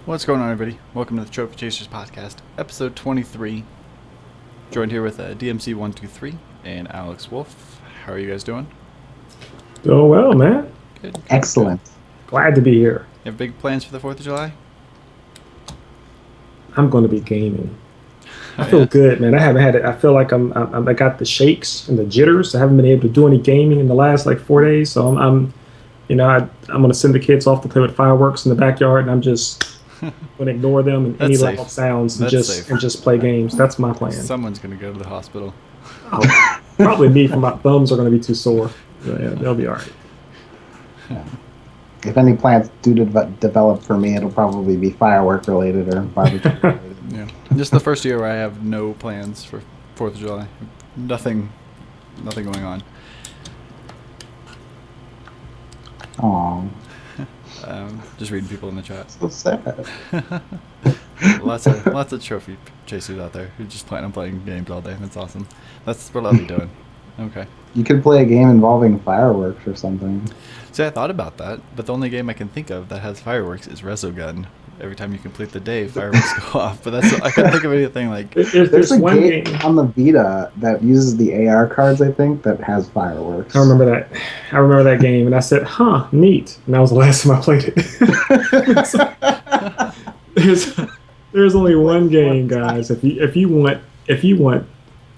What's going on, everybody? Welcome to the Trophy Chasers podcast, episode 23. Joined here with DMC123 and Alex Wolf. How are you guys doing? Doing well, man. Good. Excellent. Good. Glad to be here. You have big plans for the 4th of July? I'm going to be gaming. I feel good, man. I haven't had it. I feel like I got the shakes and the jitters. I haven't been able to do any gaming in the last 4 days. So I'm going to send the kids off to play with fireworks in the backyard, and I'm just going to ignore them and any loud sounds and just play games. That's my plan. Someone's going to go to the hospital. Oh, probably me, for my thumbs are going to be too sore. Yeah, they'll be all right. Yeah. If any plans do develop for me, it'll probably be firework related or barbecue related. Yeah, just the first year where I have no plans for 4th of July. Nothing going on. Aww. Just reading people in the chat. So sad. lots of trophy chasers out there who just plan on playing games all day. That's awesome. That's what I'll be doing. Okay. You could play a game involving fireworks or something. See, I thought about that, but the only game I can think of that has fireworks is Resogun. Every time you complete the day, fireworks go off. But I couldn't think of anything like. There's a one game on the Vita that uses the AR cards, I think, that has fireworks. I remember that game, and I said, "Huh, neat." And that was the last time I played it. There's only one game, guys. If you want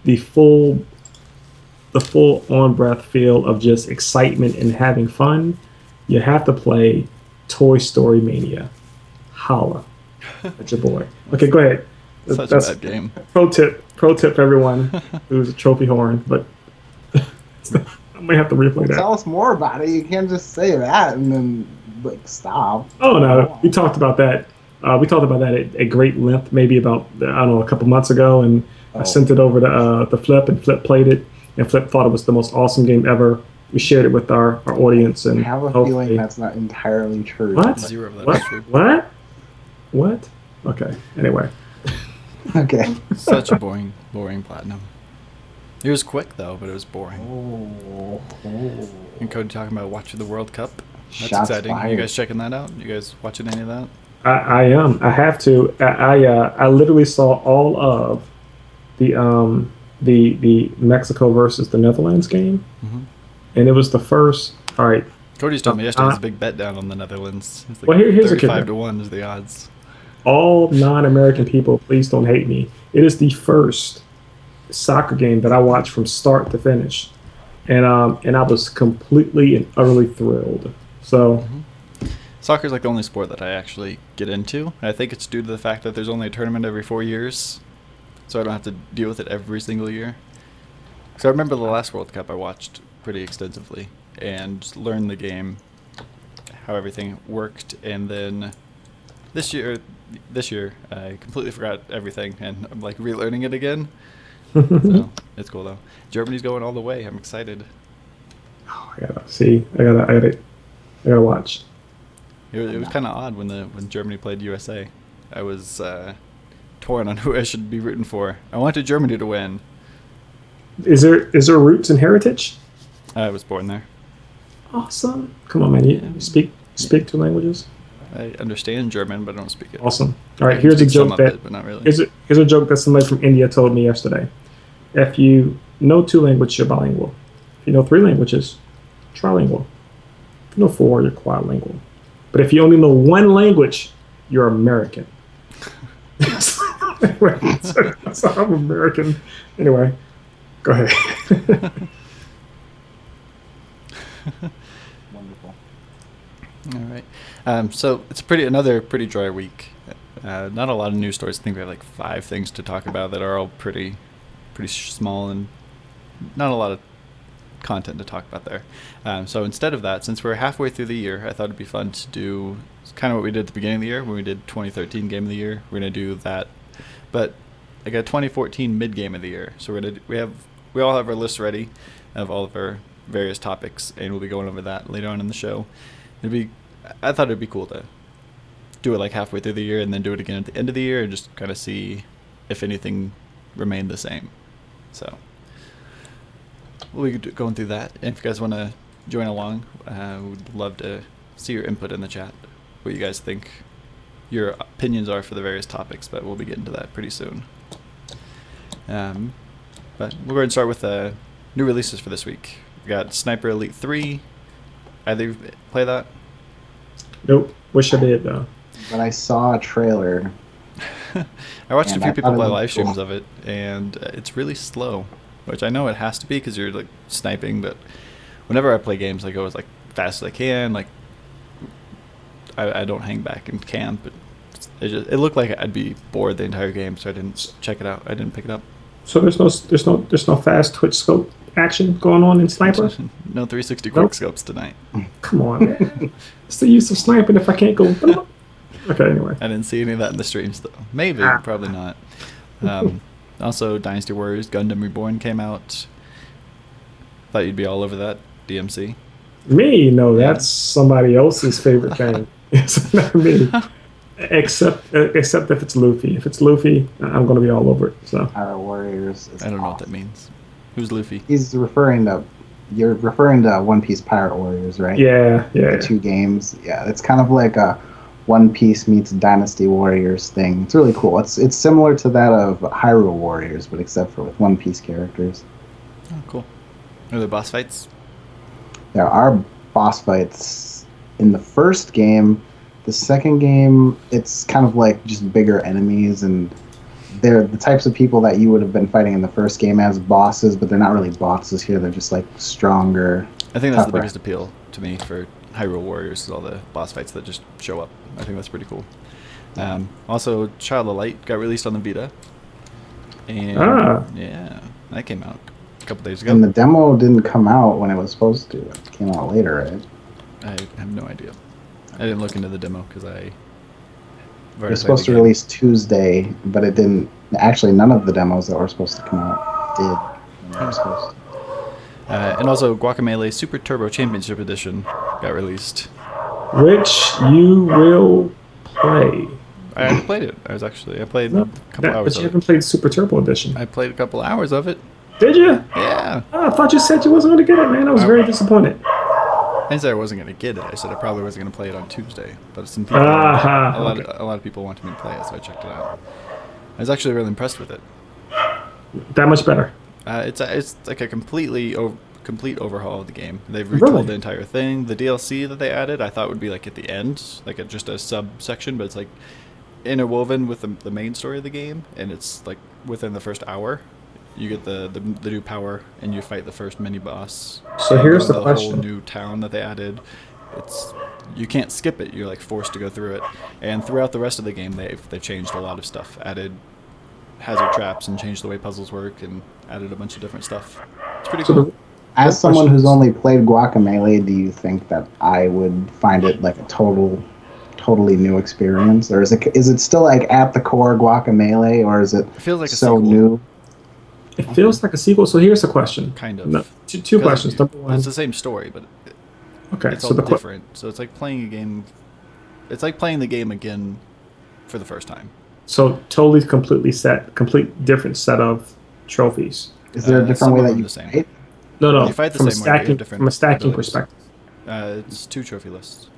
the full on breath feel of just excitement and having fun, you have to play Toy Story Mania. Holla at your boy. Okay, go ahead. Such a bad game. Pro tip for everyone who's a trophy horn, but I might have to replay that. Tell us more about it. You can't just say that and then stop. Oh no, we talked about that. At great length, maybe about a couple months ago, and I sent it over to Flip, and Flip played it, and Flip thought it was the most awesome game ever. We shared it with our audience, and I have a feeling that's not entirely true. What? Zero of that is true. What? Okay. Anyway. Okay. Such a boring platinum. It was quick though, but it was boring. Oh. And Cody talking about watching the World Cup. That's Shots exciting. fired. You guys checking that out? You guys watching any of that? I am. I have to. I literally saw all of the Mexico versus the Netherlands game, and it was the first. All right. Cody's told me yesterday there's a big bet down on the Netherlands. It's like well, here's the kicker. 35-1 is the odds. All non-American people, please don't hate me. It is the first soccer game that I watched from start to finish, and I was completely and utterly thrilled. So. Soccer's like the only sport that I actually get into. I think it's due to the fact that there's only a tournament every 4 years, so I don't have to deal with it every single year. So I remember the last World Cup I watched pretty extensively and just learned the game, how everything worked, and then this year I completely forgot everything, and I'm like relearning it again. So it's cool though. Germany's going all the way. I'm excited. Oh, I gotta watch. It was kind of odd when Germany played USA. I was torn on who I should be rooting for. I wanted Germany to win. Is there roots and heritage? I was born there. Awesome. Come on, man. You speak two languages? I understand German, but I don't speak it. Awesome. All right, here's a joke but not really. Here's a joke that somebody from India told me yesterday. If you know 2 languages, you're bilingual. If you know 3 languages, trilingual. If you know 4, you're quadlingual. But if you only know 1 language, you're American. Anyway, so I'm American. Anyway, go ahead. Wonderful. All right. So it's another pretty dry week. Not a lot of news stories. I think we have 5 things to talk about that are all pretty small and not a lot of content to talk about there. So instead of that, since we're halfway through the year, I thought it'd be fun to do kind of what we did at the beginning of the year when we did 2013 Game of the Year. We're gonna do that, but I got 2014 Mid Game of the Year. So we all have our lists ready of all of our various topics, and we'll be going over that later on in the show. I thought it'd be cool to do it halfway through the year and then do it again at the end of the year and just kind of see if anything remained the same. So we'll be going through that. And if you guys want to join along, we'd love to see your input in the chat, what you guys think your opinions are for the various topics, but we'll be getting to that pretty soon. But we'll go ahead and start with new releases for this week. We got Sniper Elite 3. Either you play that? Nope. Wish I did though. But I saw a trailer. I watched a few people play live cool. streams of it, and it's really slow, which I know it has to be because you're like sniping. But whenever I play games, I go as like fast as I can. Like I don't hang back and camp. But it looked like I'd be bored the entire game, so I didn't check it out. I didn't pick it up. So there's no fast twitch scope action going on in Sniper? No 360 quick scopes tonight. Come on, man. It's the use of sniping if I can't go. Okay, anyway. I didn't see any of that in the streams though. Maybe, probably not. Also, Dynasty Warriors Gundam Reborn came out. Thought you'd be all over that, DMC. Me? No, that's somebody else's favorite thing. It's not me. Except if it's Luffy. If it's Luffy, I'm going to be all over it. So Pirate Warriors. I don't know what that means. Who's Luffy? You're referring to One Piece Pirate Warriors, right? Yeah. The two games. Yeah, it's kind of like a One Piece meets Dynasty Warriors thing. It's really cool. It's similar to that of Hyrule Warriors, but except for with One Piece characters. Oh, cool. Are there boss fights? There are boss fights in the first game. The second game, it's kind of like just bigger enemies, and they're the types of people that you would have been fighting in the first game as bosses, but they're not really bosses here. They're just like stronger. I think that's the tougher. biggest appeal to me for Hyrule Warriors is all the boss fights that just show up. I think that's pretty cool. Also, Child of Light got released on the Vita. And yeah, that came out a couple days ago. And the demo didn't come out when it was supposed to. It came out later, right? I have no idea. I didn't look into the demo because It was supposed to release Tuesday, but it didn't. Actually, none of the demos that were supposed to come out did when they were supposed to. And also, Guacamelee Super Turbo Championship Edition got released. Which you will play. I played it. I played a couple hours But you of haven't played Super Turbo Edition. I played a couple hours of it. Did you? Yeah. Oh, I thought you said you wasn't going to get it, man. I was very disappointed. I didn't say I wasn't going to get it. I said I probably wasn't going to play it on Tuesday. But some people, a lot of people wanted me to play it, so I checked it out. I was actually really impressed with it. That much better. It's like a complete overhaul of the game. They've retooled the entire thing. The DLC that they added, I thought would be like at the end, like just a subsection, but it's like interwoven with the main story of the game, and it's like within the first hour. You get the new power, and you fight the first mini boss. So here's the question: whole new town that they added. You can't skip it. You're like forced to go through it. And throughout the rest of the game, they've changed a lot of stuff. Added hazard traps and changed the way puzzles work, and added a bunch of different stuff. It's pretty cool. As someone who's only played Guacamelee, do you think that I would find it like a totally new experience, or is it still like at the core Guacamelee, or is it feels like so a sequel. new? It feels like a sequel. So here's the question. Kind of. No, two questions. Number one. It's the same story, but it's all different. So it's like playing a game. It's like playing the game again for the first time. So totally, complete different set of trophies. Is there a different way that you fight? No. You fight the from same way. From a stacking perspective. It's 2 trophy lists.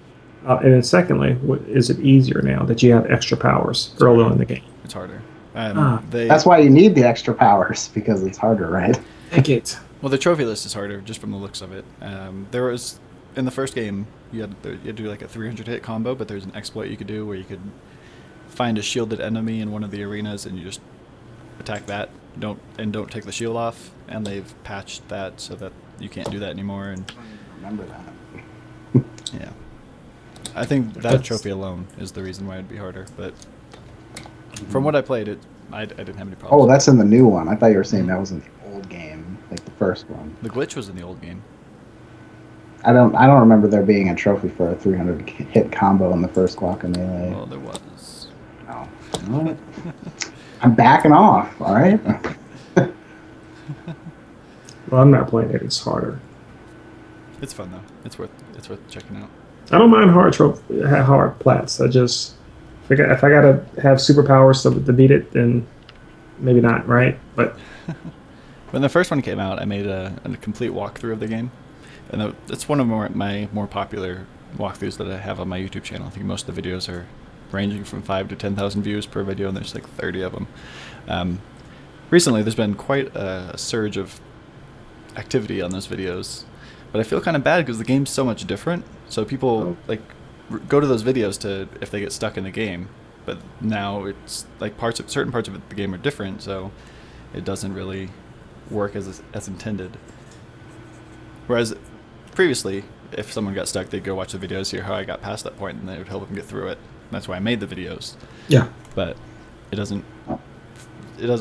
And then secondly, is it easier now that you have extra powers early on in the game? It's harder. That's why you need the extra powers, because it's harder, right? Heck it. Well, the trophy list is harder just from the looks of it. There was in the first game you had to do like a 300 hit combo, but there's an exploit you could do where you could find a shielded enemy in one of the arenas and you just attack that. Don't take the shield off, and they've patched that so that you can't do that anymore. And I don't even remember that. Yeah, I think that trophy alone is the reason why it'd be harder. But from what I played, I didn't have any problems. Oh, that's in the new one. I thought you were saying that was in the old game, like the first one. The glitch was in the old game. I don't remember there being a trophy for a 300 hit combo in the first Guacamelee. Well, there was. Oh. I'm backing off. All right. Well, I'm not playing it. It's harder. It's fun though. It's worth checking out. I don't mind hard plats. I just if I gotta have superpowers to beat it, then maybe not, right? But when the first one came out, I made a complete walkthrough of the game, and it's one of my more popular walkthroughs that I have on my YouTube channel. I think most of the videos are ranging from 5 to 10,000 views per video, and there's like 30 of them. Recently, there's been quite a surge of activity on those videos, but I feel kind of bad because the game's so much different. So people like go to those videos to if they get stuck in the game, but now it's like certain parts of the game are different, so it doesn't really work as intended. Whereas previously, if someone got stuck, they'd go watch the videos, hear how I got past that point, and they would help them get through it. That's why I made the videos. Yeah. But it doesn't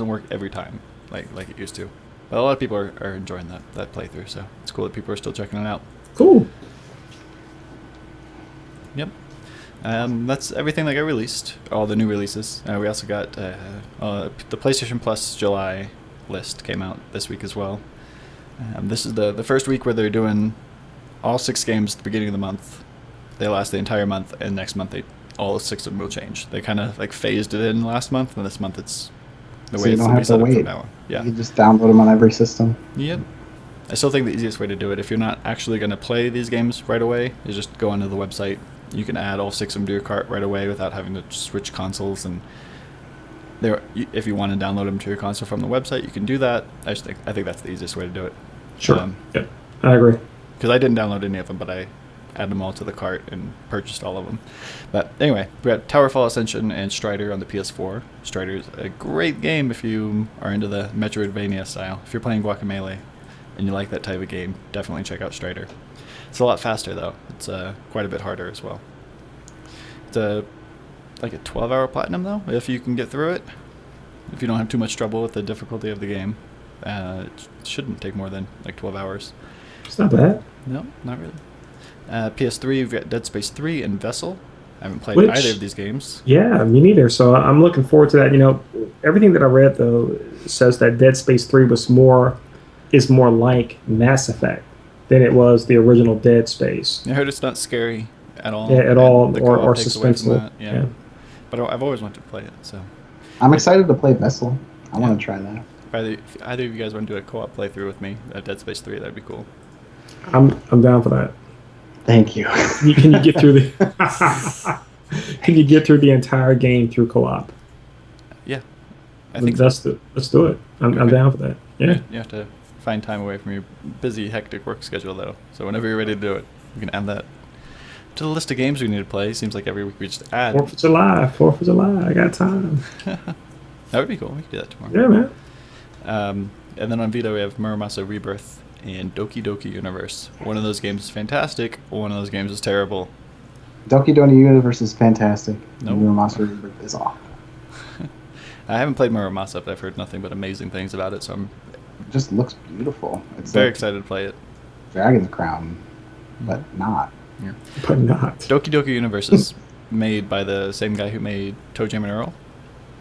work every time like it used to. But a lot of people are enjoying that playthrough, so it's cool that people are still checking it out. Cool. Yep. That's everything that got released, all the new releases. We also got the PlayStation Plus July list came out this week as well. This is the first week where they're doing all 6 games at the beginning of the month. They last the entire month, and next month all 6 of them will change. They kind of like phased it in last month, and this month it's the way it's going to be set up from now on. Yeah. You can just download them on every system. Yep. I still think the easiest way to do it, if you're not actually going to play these games right away, is just go onto the website. You can add all 6 of them to your cart right away without having to switch consoles. And if you want to download them to your console from the website, you can do that. I think that's the easiest way to do it. Sure. Yeah, I agree. Because I didn't download any of them, but I added them all to the cart and purchased all of them. But anyway, we got Towerfall Ascension and Strider on the PS4. Strider is a great game if you are into the Metroidvania style. If you're playing Guacamelee and you like that type of game, definitely check out Strider. It's a lot faster, though. It's quite a bit harder as well. It's like a 12-hour platinum, though, if you can get through it. If you don't have too much trouble with the difficulty of the game. It shouldn't take more than like 12 hours. It's not bad. No, not really. PS3, we've got Dead Space 3 and Vessel. I haven't played either of these games. Yeah, me neither. So I'm looking forward to that. You know, everything that I read, though, says that Dead Space 3 is more like Mass Effect than it was the original Dead Space. I heard it's not scary at all. Yeah, at all, or takes away from suspenseful. that, yeah. But I've always wanted to play it, so. I'm excited to play Vessel. I want to try that. If either of you guys want to do a co-op playthrough with me at Dead Space 3, that'd be cool. I'm down for that. Thank you. Can you get through the Can you get through the entire game through co-op? Yeah, I think let's do it. I'm down for that. Yeah. You have to find time away from your busy, hectic work schedule, though. So whenever you're ready to do it, you can add that to the list of games we need to play. Seems like every week we just add. 4th of July. I got time. That would be cool. We could do that tomorrow. Yeah, man. And then on Vita we have Muramasa Rebirth and Doki Doki Universe. One of those games is fantastic. One of those games is terrible. Doki Doki Universe is fantastic. Nope. Muramasa Rebirth is awful. I haven't played Muramasa, but I've heard nothing but amazing things about it, so I'm It just looks beautiful. It's very like excited to play it. Dragon's Crown, but not. Yeah. But not. Doki Doki Universe is made by the same guy who made Toe Jam and Earl,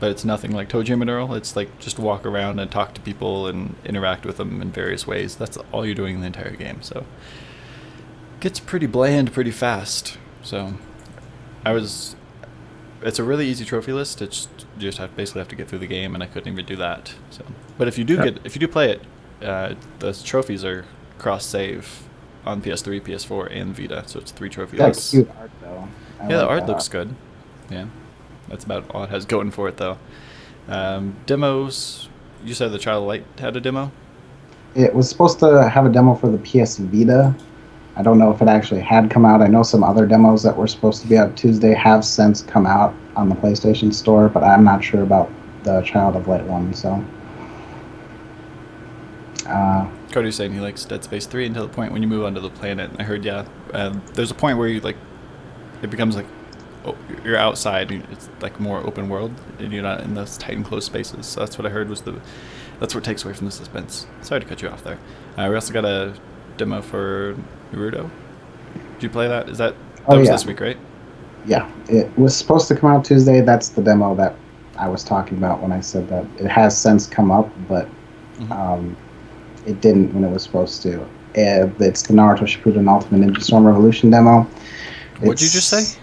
but it's nothing like Toe Jam and Earl. It's like just walk around and talk to people and interact with them in various ways. That's all you're doing in the entire game, so it gets pretty bland pretty fast. So it's a really easy trophy list. It's you just basically have to get through the game, and I couldn't even do that. So, but if you do play it, those trophies are cross save on PS3, PS4, and Vita. So it's 3 trophy lists. Cute art though. The art looks good. Yeah, that's about all it has going for it though. Demos. You said the Child of Light had a demo. It was supposed to have a demo for the PS Vita. I don't know if it actually had come out. I know some other demos that were supposed to be out Tuesday have since come out on the PlayStation Store, but I'm not sure about the Child of Light one. So, Cody's saying he likes Dead Space 3 until the point when you move onto the planet. I heard, there's a point where it becomes like you're outside. And it's like more open world, and you're not in those tight enclosed spaces. So that's what I heard that's what takes away from the suspense. Sorry to cut you off there. We also got a demo for Naruto. Did you play that? That was this week, right? Yeah, it was supposed to come out Tuesday. That's the demo that I was talking about when I said that it has since come up, but it didn't when it was supposed to. It's the Naruto Shippuden Ultimate Ninja Storm Revolution demo. What'd you just say?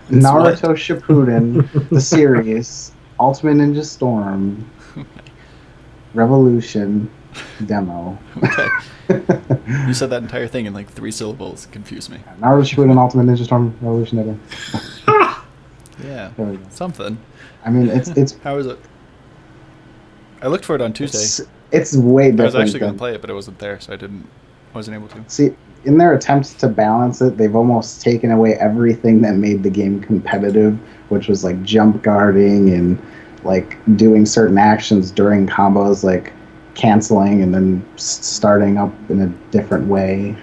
Naruto Shippuden, the series, Ultimate Ninja Storm Revolution demo. Okay. You said that entire thing in like 3 syllables. It confused me. Naruto Shippuden Ultimate Ninja Storm Revolution demo. Yeah, There we go. something. I mean, it's How is it? I looked for it on Tuesday. it's way different. I was actually going than to play it, but it wasn't there, so wasn't able to. See, in their attempts to balance it, they've almost taken away everything that made the game competitive, which was like jump guarding and like doing certain actions during combos, like canceling and then starting up in a different way.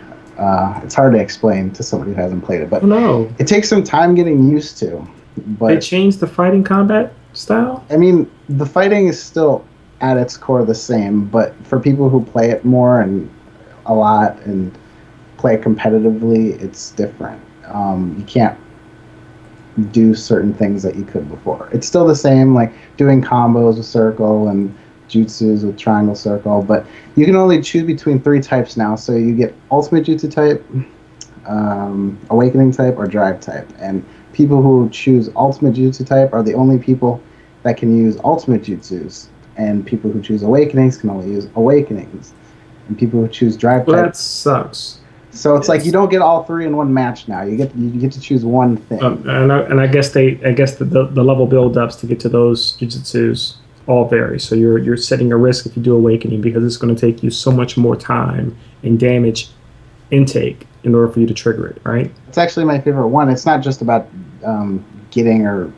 It's hard to explain to somebody who hasn't played it, but No, it takes some time getting used to. they But changed the fighting combat style. I mean, the fighting is still at its core the same, but for people who play it more and a lot and play competitively, it's different. You can't do certain things that you could before. It's still the same, like doing combos with circle and jutsus with triangle circle, but you can only choose between 3 types now. So you get ultimate jutsu type, awakening type, or drive type. And people who choose ultimate jutsu type are the only people that can use ultimate jutsus. And people who choose awakenings can only use awakenings. And people who choose drive Well, type. that sucks. So it's like you don't get all 3 in one match now. You get to choose one thing. And I guess the level build ups to get to those jujutsus all vary. So you're setting a risk if you do awakening because it's going to take you so much more time and damage intake in order for you to trigger it, right? It's actually my favorite one. It's not just about getting or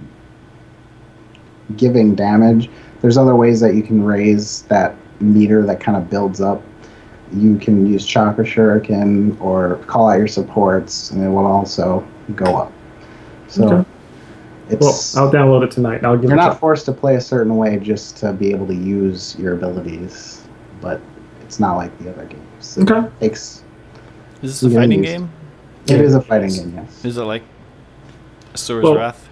giving damage. There's other ways that you can raise that meter that kind of builds up. You can use Chakra Shuriken or call out your supports, and it will also go up. So Okay. it's Well, I'll download it tonight. I'll give you're it not forced to play a certain way just to be able to use your abilities, but it's not like the other games. It Okay. takes. Is this a fighting game? It is a fighting game, yes. Is it like Asura's Well, Wrath?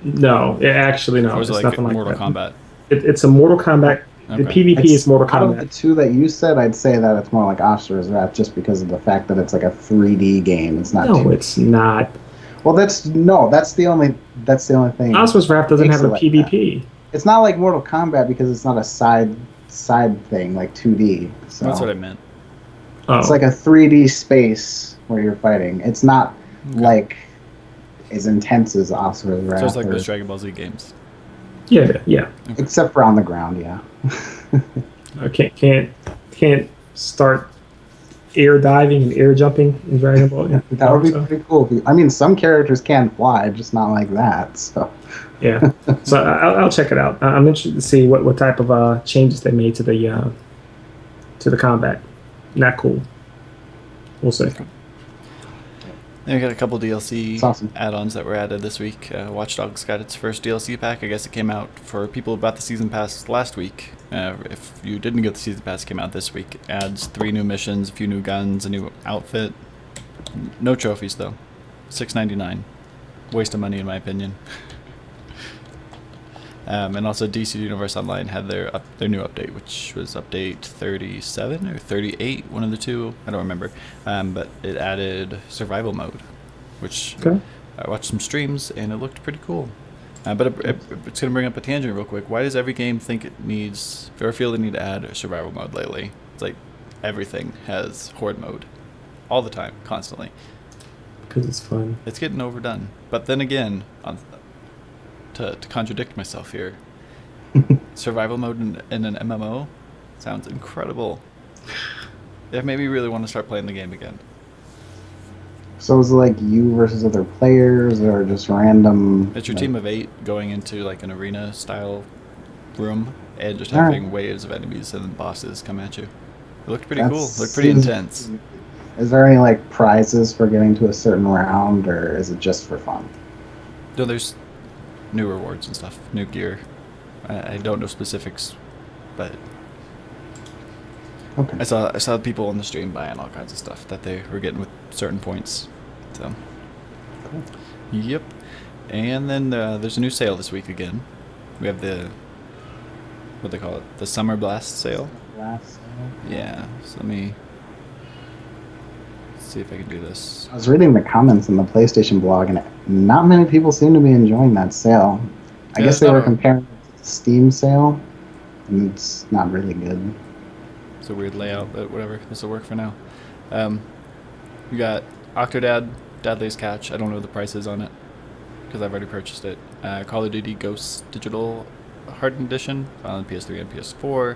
No, actually no. Or is it It's like nothing like Mortal that. Kombat? It's a Mortal Kombat. The Okay. PvP is Mortal Out of the Kombat. 2 that you said, I'd say that it's more like Asura's Wrath just because of the fact that it's like a 3D game. It's not. No, 2D. it's not. Well, that's the only thing. Asura's Wrath doesn't have a Makes it like PvP. It's not like Mortal Kombat because it's not a side thing like 2D. So That's what I meant. Oh, it's like a 3D space where you're fighting. It's not like as intense as Asura's Wrath. So it's like those Dragon Ball Z games. yeah. Except for on the ground, yeah. I can't start air diving and air jumping in Dragon Ball. Yeah, That would be pretty cool. I mean, some characters can fly, just not like that. So yeah. So I'll check it out. I'm interested to see what type of changes they made to the combat. Not cool. We'll see. Then we got a couple DLC It's awesome. add-ons that were added this week. Watch Dogs got its first DLC pack. I guess it came out for people who bought the season pass last week. If you didn't get the season pass, it came out this week. Adds 3 new missions, a few new guns, a new outfit. No trophies though. $6.99. Waste of money in my opinion. And also DC Universe Online had their new update, which was update 37 or 38, one of the two. I don't remember. But it added survival mode, which Okay. I watched some streams and it looked pretty cool. But it's going to bring up a tangent real quick. Why does every game think it needs, or feel they need to add a survival mode lately? It's like everything has horde mode. All the time, constantly. Because it's fun. It's getting overdone. But then again, to contradict myself here, survival mode in an MMO sounds incredible. It made me really want to start playing the game again. So is it like you versus other players or just random? It's your like, team of 8 going into like an arena style room and just Alright. having waves of enemies and then bosses come at you. It looked pretty cool. It That's- looked pretty intense. Is there any like prizes for getting to a certain round, or is it just for fun? No, there's new rewards and stuff, new gear. I don't know specifics, but Okay. I saw people on the stream buying all kinds of stuff that they were getting with certain points. So, Cool. yep. And then there's a new sale this week again. We have what they call it, the Summer Blast sale. Last, Yeah. So let me see if I can do this. I was reading the comments on the PlayStation blog, and not many people seem to be enjoying that sale. I Yeah, guess it's they not were a- comparing it to the Steam sale, and it's not really good. It's a weird layout, but whatever. This will work for now. You got Octodad, Dadley's Catch. I don't know the prices on it because I've already purchased it. Call of Duty Ghosts Digital Hardened Edition on PS3 and PS4.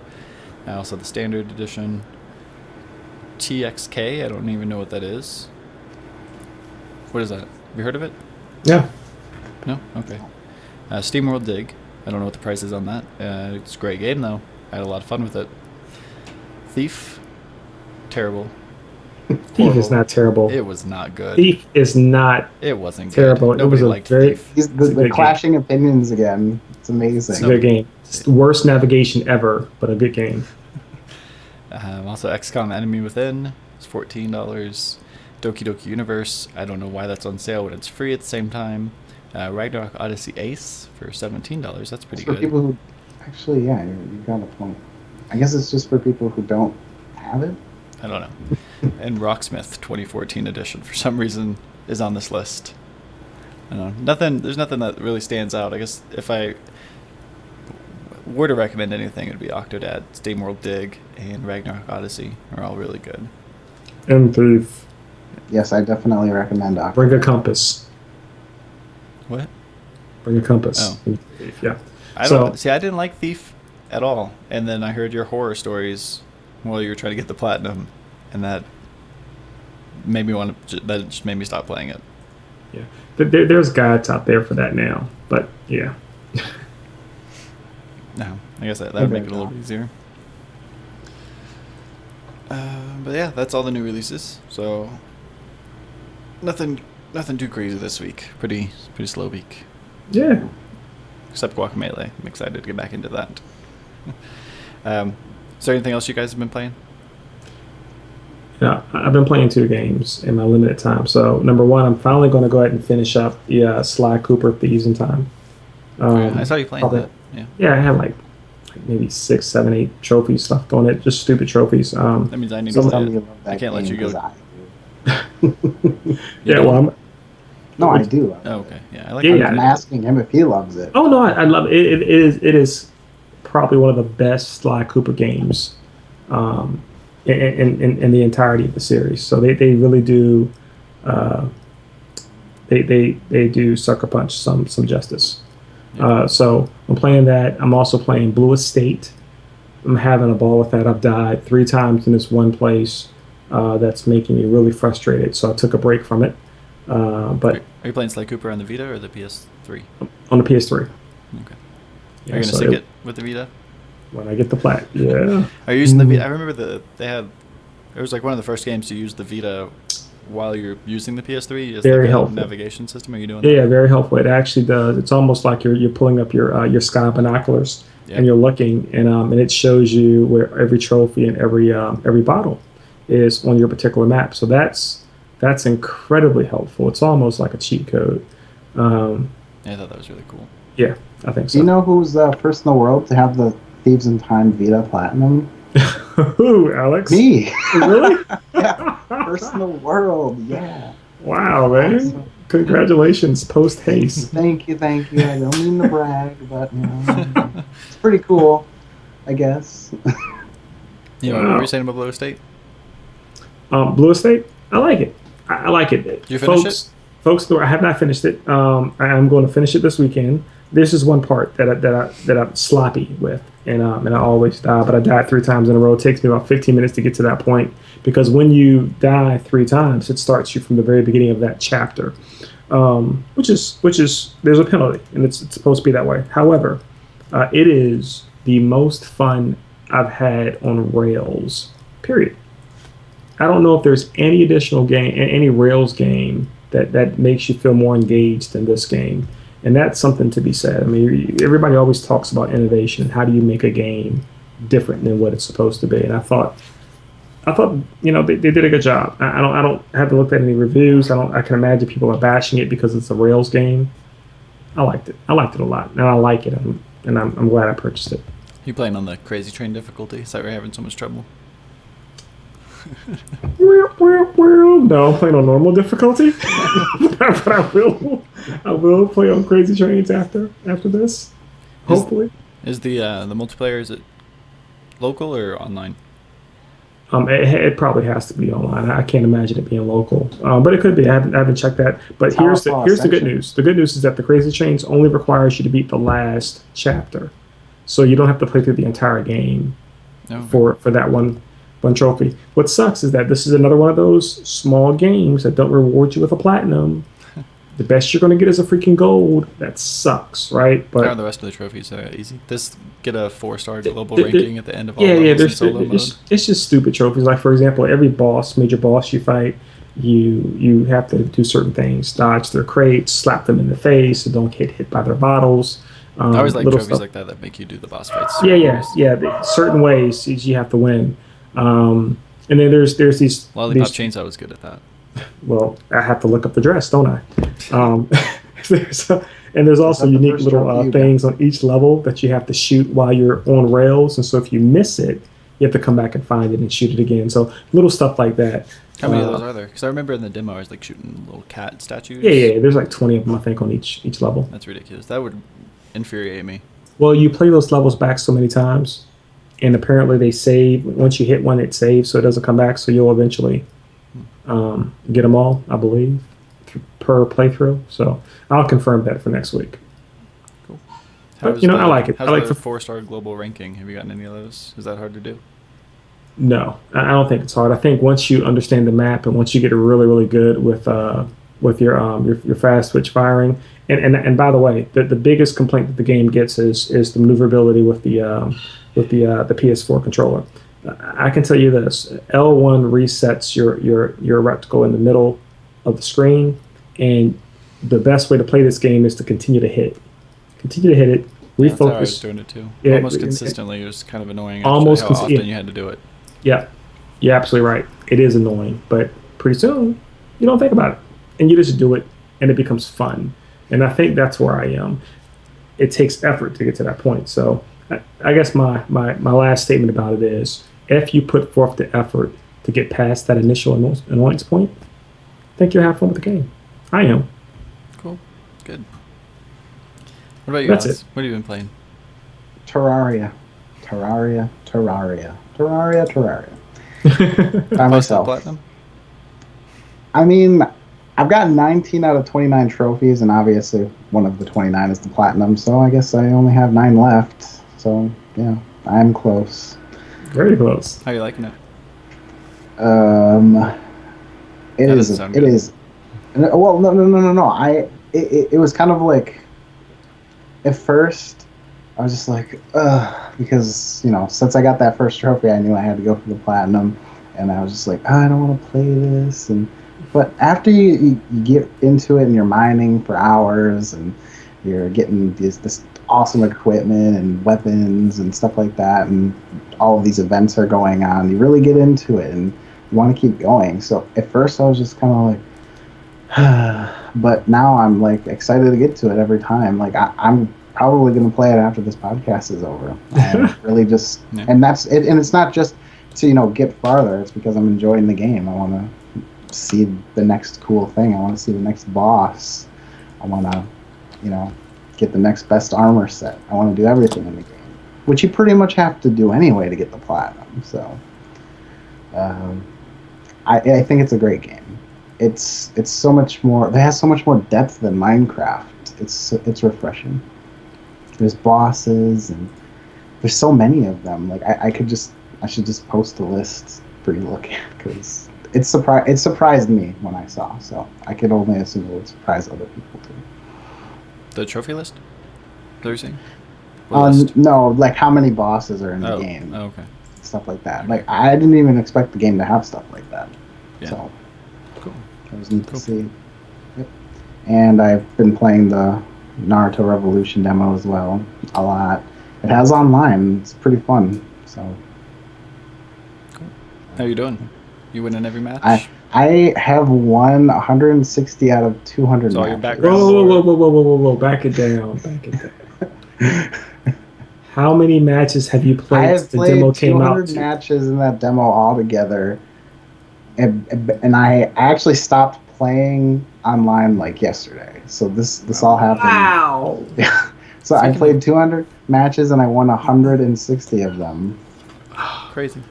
Also the Standard Edition. TXK, I don't even know what that is. What is that? Have you heard of it? Yeah. No? Okay. SteamWorld Dig. I don't know what the price is on that. It's a great game, though. I had a lot of fun with it. Thief. Terrible. Thief is not terrible. It was not good. Thief is not. It wasn't terrible. Good. Nobody liked Thief. The clashing opinions again. It's amazing. It's a good game. It's the worst navigation ever, but a good game. Also, XCOM Enemy Within is $14. Doki Doki Universe. I don't know why that's on sale when it's free at the same time. Ragnarok Odyssey Ace for $17. That's pretty for good. People who, actually, yeah, you got a point. I guess it's just for people who don't have it. I don't know. And Rocksmith 2014 edition for some reason is on this list. I don't know. There's nothing that really stands out. I guess if I were to recommend anything, it would be Octodad, SteamWorld Dig, and Ragnarok Odyssey are all really good. And Thief. Yes, I definitely recommend Octodad. Bring a compass. What? Bring a compass. Oh. Thief, yeah. I didn't like Thief at all. And then I heard your horror stories while you were trying to get the platinum, and that just made me stop playing it. Yeah. There's guides out there for that now, but yeah. No, I guess that would make it a little bit easier. But yeah, that's all the new releases. So nothing too crazy this week. Pretty slow week. Yeah. Except Guacamelee. I'm excited to get back into that. Is there anything else you guys have been playing? Yeah, I've been playing 2 games in my limited time. So number 1, I'm finally going to go ahead and finish up the Sly Cooper Thieves in Time. I saw you playing that. Yeah, I had like maybe 6, 7, 8 trophies left on it. Just stupid trophies. That means I need to play it. I can't let you go. Yeah, well, no, I do. Oh, okay. Yeah, I like. Yeah, I'm asking him if he loves it. Oh no, I love it. It is probably one of the best Sly Cooper games in the entirety of the series. So they really do they do sucker punch some justice. Yeah. So I'm playing that. I'm also playing Blue Estate. I'm having a ball with that. I've died 3 times in this one place. That's making me really frustrated. So I took a break from it. But are you playing Sly Cooper on the Vita or the PS3? On the PS3. Okay. Yeah, are you gonna sync it with the Vita? When I get the plat, yeah. Are you using the Vita? I remember it was like one of the first games to use the Vita while you're using the PS3. Just Very like a helpful navigation system. Are you doing that? Yeah, very helpful. It actually does. It's almost like you're pulling up your sky binoculars and you're looking, and it shows you where every trophy and every bottle is on your particular map. So that's incredibly helpful. It's almost like a cheat code. Yeah, I thought that was really cool. Yeah, I think so. Do you know who's first in the world to have the Thieves in Time Vita Platinum? Who, Alex? Me. Really? Yeah, first in the world. Yeah. Wow, man! Awesome. Congratulations, post haste. Thank you. I don't mean to brag, but it's pretty cool, I guess. Yeah, what were you saying about Blue Estate? Blue Estate, I like it. I like it. Did you finish it? Folks, I have not finished it. I'm going to finish it this weekend. This is one part that I'm sloppy with, and I always die. But I died 3 times in a row. It takes me about 15 minutes to get to that point because when you die 3 times, it starts you from the very beginning of that chapter, which is there's a penalty, and it's supposed to be that way. However, it is the most fun I've had on Rails. Period. I don't know if there's any additional game, any Rails game that makes you feel more engaged than this game. And that's something to be said. I mean, everybody always talks about innovation and how do you make a game different than what it's supposed to be. And I thought, they did a good job. I don't have to look at any reviews. I can imagine people are bashing it because it's a Rails game. I liked it. I liked it a lot, and I like it. And I'm glad I purchased it. You playing on the Crazy Train difficulty? Is that why you're having so much trouble? No, I'm playing on normal difficulty. But I will play on Crazy Trains after this. Hopefully. Is the multiplayer, is it local or online? It probably has to be online. I can't imagine it being local, but it could be. I haven't checked that. But here's the good news. The good news is that the Crazy Chains only requires you to beat the last chapter, so you don't have to play through the entire game for that one trophy. What sucks is that this is another one of those small games that don't reward you with a platinum. The best you're going to get is a freaking gold. That sucks, right? But how are the rest of the trophies easy? This get a 4-star global ranking at the end of all levels in solo mode. It's just stupid trophies. Like for example, every major boss you fight, you have to do certain things: dodge their crates, slap them in the face, so don't get hit by their bottles. I always like trophies like that make you do the boss fights. Certain ways you have to win. And then there's these Lollipop Chainsaw was good at that. Well, I have to look up the dress, don't I? There's also unique little things on each level that you have to shoot while you're on rails, and so if you miss it, you have to come back and find it and shoot it again. So little stuff like that. How many of those are there? Because I remember in the demo I was like shooting little cat statues. Yeah. There's like 20 of them, I think, on each level. That's ridiculous. That would infuriate me. Well, you play those levels back so many times, and apparently they save. Once you hit one, it saves, so it doesn't come back. So you'll eventually get them all, I believe, per playthrough. So I'll confirm that for next week. Cool. But, I like it. How's I like the 4-star global ranking? Have you gotten any of those? Is that hard to do? No, I don't think it's hard. I think once you understand the map and once you get really, really good with your fast switch firing, and by the way, the biggest complaint that the game gets is the maneuverability with the PS4 controller. I can tell you this: L1 resets your reticle in the middle of the screen, and the best way to play this game is to continue to hit it, refocus. That's how I was doing it too. Yeah, almost consistently. It was kind of annoying. Almost how often you had to do it. Yeah, you're absolutely right. It is annoying, but pretty soon you don't think about it, and you just do it, and it becomes fun. And I think that's where I am. It takes effort to get to that point. So I guess my last statement about it is, if you put forth the effort to get past that initial annoyance point, I think you'll have fun with the game. I am. Cool. Good. What about you, That's Alex? it. What have you been playing? Terraria. By myself. Platinum? I mean, I've got 19 out of 29 trophies, and obviously one of the 29 is the platinum, so I guess I only have 9 left. So, yeah, I'm close. Very close. How are you liking it? It is. Well, no. It was kind of like, at first, I was just like, because, since I got that first trophy, I knew I had to go for the platinum, and I was just like, I don't want to play this, but after you get into it and you're mining for hours and you're getting this awesome equipment and weapons and stuff like that, and all of these events are going on, you really get into it and you want to keep going. So at first I was just kind of like, but now I'm like excited to get to it every time. Like I'm probably going to play it after this podcast is over. And really just, yeah. And that's it. And it's not just to, get farther. It's because I'm enjoying the game. I want to see the next cool thing. I want to see the next boss. I want to, get the next best armor set. I want to do everything in the game, which you pretty much have to do anyway to get the platinum. So, I think it's a great game. It's so much more. It has so much more depth than Minecraft. It's refreshing. There's bosses and there's so many of them. Like I should just post a list for you to look at, because it surprised me when I saw. So I can only assume it would surprise other people too. The trophy list? That you're saying? No, like how many bosses are in the game. Oh, okay. Stuff like that. Okay. Like I didn't even expect the game to have stuff like that. Yeah. So cool. It was neat to see. Yep. And I've been playing the Naruto Revolution demo as well a lot. It has online. It's pretty fun. So. Cool. How you doing? You winning every match? I have won 160 out of 200 so matches. Whoa. Back it down. How many matches have you played? I have played the demo came out 200 matches in that demo altogether. And I actually stopped playing online like yesterday. So this all happened. Wow. So I played 200 matches and I won 160 of them. Crazy.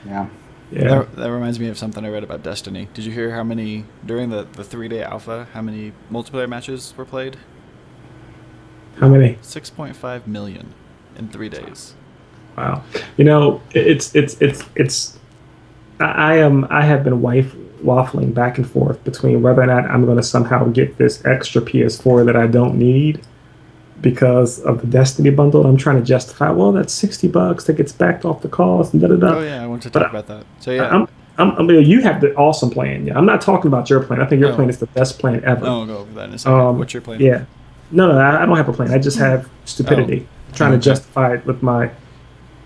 Yeah. Yeah. That reminds me of something I read about Destiny. Did you hear how many, during the 3-day alpha, how many multiplayer matches were played? How many? 6.5 million in 3 days. Wow. You know, it's. I have been waffling back and forth between whether or not I'm going to somehow get this extra PS4 that I don't need because of the Destiny bundle. I'm trying to justify, well, that's $60 that gets backed off the cost and da da Oh da. yeah, I want to But talk about that. So I, yeah. I mean, you have the awesome plan. Yeah, I'm not talking about your plan. I think your plan Oh, is the best plan ever. I'll go over that in a second. What's your plan? Yeah. No, I don't have a plan. I just have Oh. stupidity. Trying to Okay. justify it with my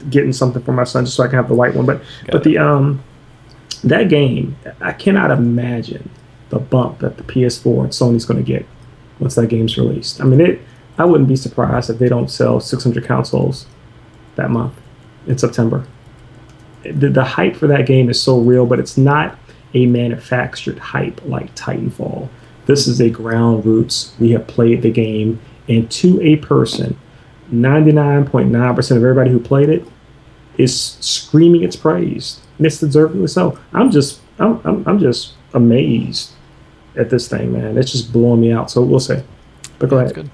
getting something for my son just so I can have the white one. But Got the that game, I cannot imagine the bump that the PS4 and Sony's going to get once that game's released. I mean, I wouldn't be surprised if they don't sell 600 consoles that month in September. The hype for that game is so real, but it's not a manufactured hype like Titanfall. This is a ground roots. We have played the game, and to a person, 99.9% of everybody who played it is screaming its praise, and it's deservedly so. I'm just amazed at this thing, man. It's just blowing me out. So we'll see. But go That's ahead.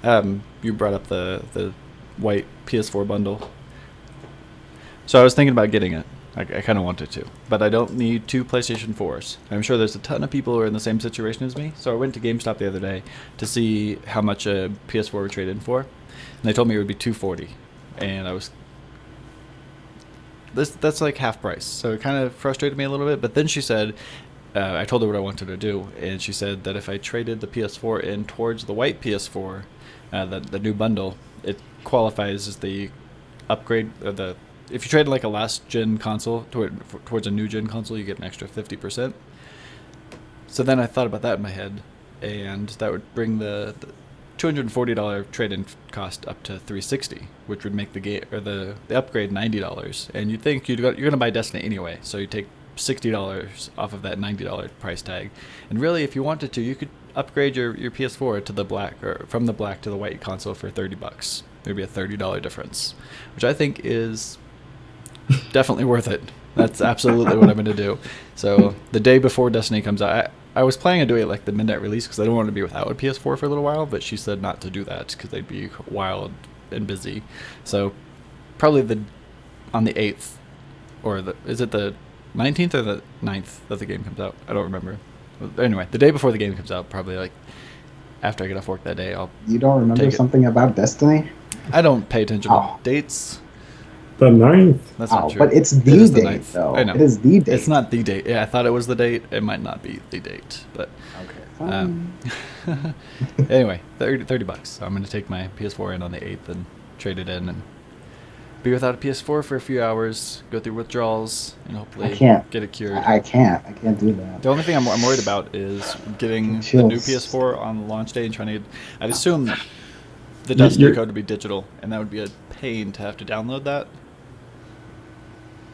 good. You brought up the white PS4 bundle. So I was thinking about getting it. I kind of wanted to, but I don't need 2 PlayStation 4s. I'm sure there's a ton of people who are in the same situation as me. So I went to GameStop the other day to see how much a PS4 would trade in for, and they told me it would be $240, and that's like half price. So it kind of frustrated me a little bit. But then she said, I told her what I wanted to do, and she said that if I traded the PS4 in towards the white PS4, the new bundle, it qualifies as the upgrade. If you trade like a last gen console towards a new gen console, you get an extra 50%. So then I thought about that in my head, and that would bring the $240 trade-in cost up to $360, which would make the upgrade $90. And you'd think you're going to buy Destiny anyway, so you take $60 off of that $90 price tag. And really, if you wanted to, you could upgrade your PS4 to the black, or from the black to the white console for $30. There'd be a $30 difference, which I think is definitely worth it. That's absolutely what I'm going to do. So the day before Destiny comes out, I was planning on doing it like the midnight release because I don't want to be without a PS4 for a little while, but she said not to do that because they'd be wild and busy. So probably on the 8th, or is it the 19th or the 9th that the game comes out? I don't remember. Anyway, the day before the game comes out, probably like after I get off work that day, I'll You don't remember take it. something about Destiny? I don't pay attention to dates. The 9th. That's not true. But it's It the is the date, 9th. though. I know. It is the date. It's not the date. Yeah, I thought it was the date. It might not be the date, but Okay. anyway, $30. So I'm going to take my PS4 in on the 8th and trade it in and be without a PS4 for a few hours, go through withdrawals, and hopefully I can't. get it cured. I can't do that. The only thing I'm worried about is getting the new PS4 on launch day and trying to. I'd assume the Destiny code would be digital, and that would be a pain to have to download that.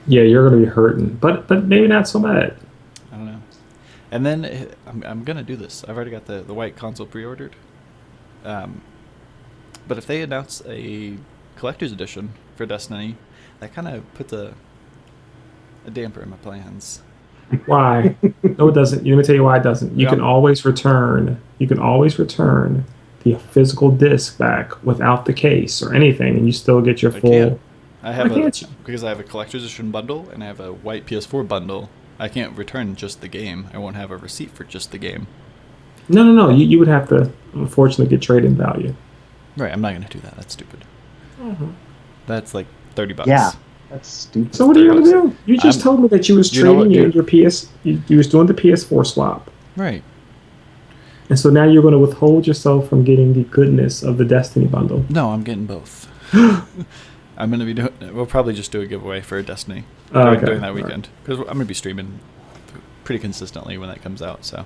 Yeah, you're going to be hurting, but maybe not so bad. I don't know. And then I'm gonna do this. I've already got the white console pre-ordered. But if they announce a collector's edition for Destiny, that kind of puts a damper in my plans. Why? No, it doesn't. Let me tell you why it doesn't. You Yeah. can always return. You can always return the physical disc back without the case or anything, and you still get your I full. can't. I have Why can't you? because I have a collector's edition bundle and I have a white PS4 bundle. I can't return just the game. I won't have a receipt for just the game. No. You would have to, unfortunately, get trade-in value. Right. I'm not gonna do that. That's stupid. That's like $30. Yeah, that's stupid. So what are you going to do? You just I'm- told me that you was you know trading what, in your PS. You was doing the PS4 swap, Right. and so now you're going to withhold yourself from getting the goodness of the Destiny bundle. No, I'm getting both. I'm gonna be doing. We'll probably just do a giveaway for Destiny Okay. during that weekend because I'm gonna be streaming pretty consistently when that comes out. So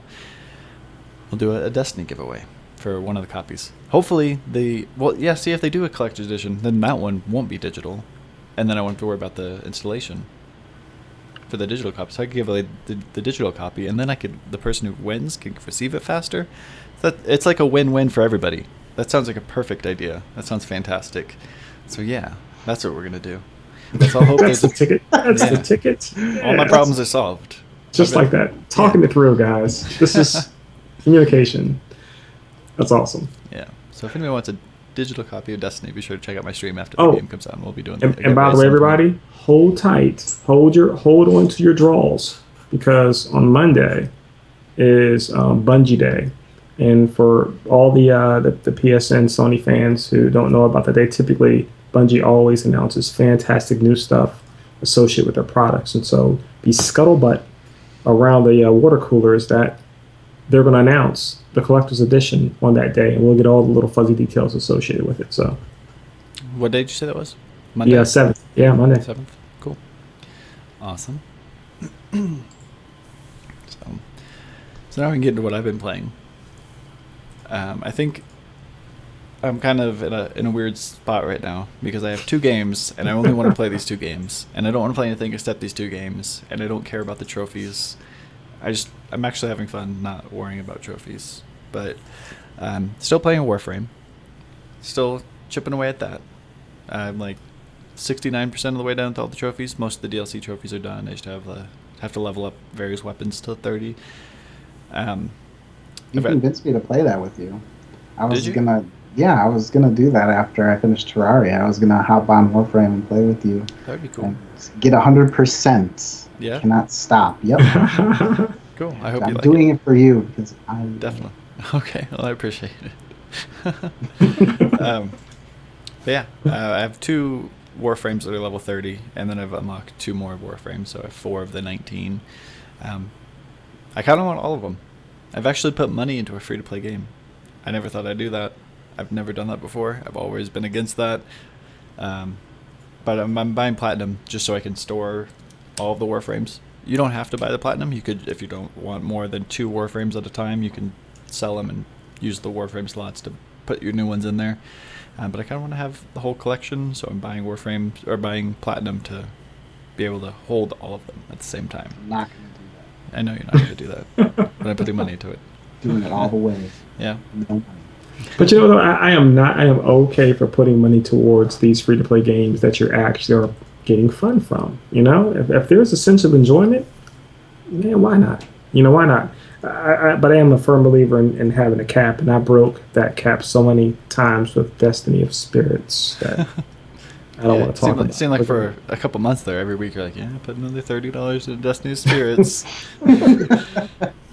we'll do a Destiny giveaway for one of the copies. Hopefully see if they do a collector's edition, then that one won't be digital, and then I won't have to worry about the installation for the digital copy. So I could give away the digital copy, and then the person who wins can receive it faster. It's like a win-win for everybody. That sounds like a perfect idea. That sounds fantastic. So yeah, that's what we're gonna do. Let's all hope That's the that ticket. That's Yeah. the ticket. all Yeah, my problems are solved. just like that. Talking it through, guys. This is communication. That's awesome. Yeah. So if anyone wants a digital copy of Destiny, be sure to check out my stream after the Oh, game comes out, and we'll be doing. and by the way, everybody, hold tight. Hold on to your draws, because on Monday is Bungie Day, and for all the PSN Sony fans who don't know about that, they typically Bungie always announces fantastic new stuff associated with their products, and so the scuttlebutt around the water cooler is that they're going to announce the collector's edition on that day, and we'll get all the little fuzzy details associated with it. So, what day did you say that was? Monday. yeah, 7th. Yeah, Monday. 7th. Cool. Awesome. So now we can get into what I've been playing. I think I'm kind of in a weird spot right now because I have 2 games and I only want to play these 2 games, and I don't want to play anything except these 2 games, and I don't care about the trophies. I'm actually having fun not worrying about trophies, but still playing Warframe, still chipping away at that. I'm like 69% of the way down with all the trophies. Most of the DLC trophies are done. I just have to level up various weapons to 30. You convinced me to play that with you. I was Did you? gonna do that after I finished Terraria. I was gonna hop on Warframe and play with you. That would be cool. And get 100%. Yeah. Cannot stop. Yep. Cool. I hope I'm you like doing it for you because I Definitely. Okay. Well, I appreciate it. But yeah, I have 2 Warframes that are level 30, and then I've unlocked 2 more Warframes, so I have 4 of the 19. I kind of want all of them. I've actually put money into a free-to-play game. I never thought I'd do that. I've never done that before. I've always been against that. But I'm buying Platinum just so I can store all of the Warframes. You don't have to buy the Platinum. You could, if you don't want more than 2 Warframes at a time, you can sell them and use the Warframe slots to put your new ones in there. But I kind of want to have the whole collection, so I'm buying Warframes or buying Platinum to be able to hold all of them at the same time. I'm not gonna do that. I know you're not going to do that, but I'm putting money into it. Doing it all the way. Yeah. No money. But you know, though, I am not. I am okay for putting money towards these free-to-play games that you're actually are getting fun from. You know, if there's a sense of enjoyment, man, why not? You know, why not? But I am a firm believer in having a cap, and I broke that cap so many times with Destiny of Spirits that I don't want to talk about it. It seemed like for a couple months there, every week you're like, yeah, put another $30 into Destiny of Spirits.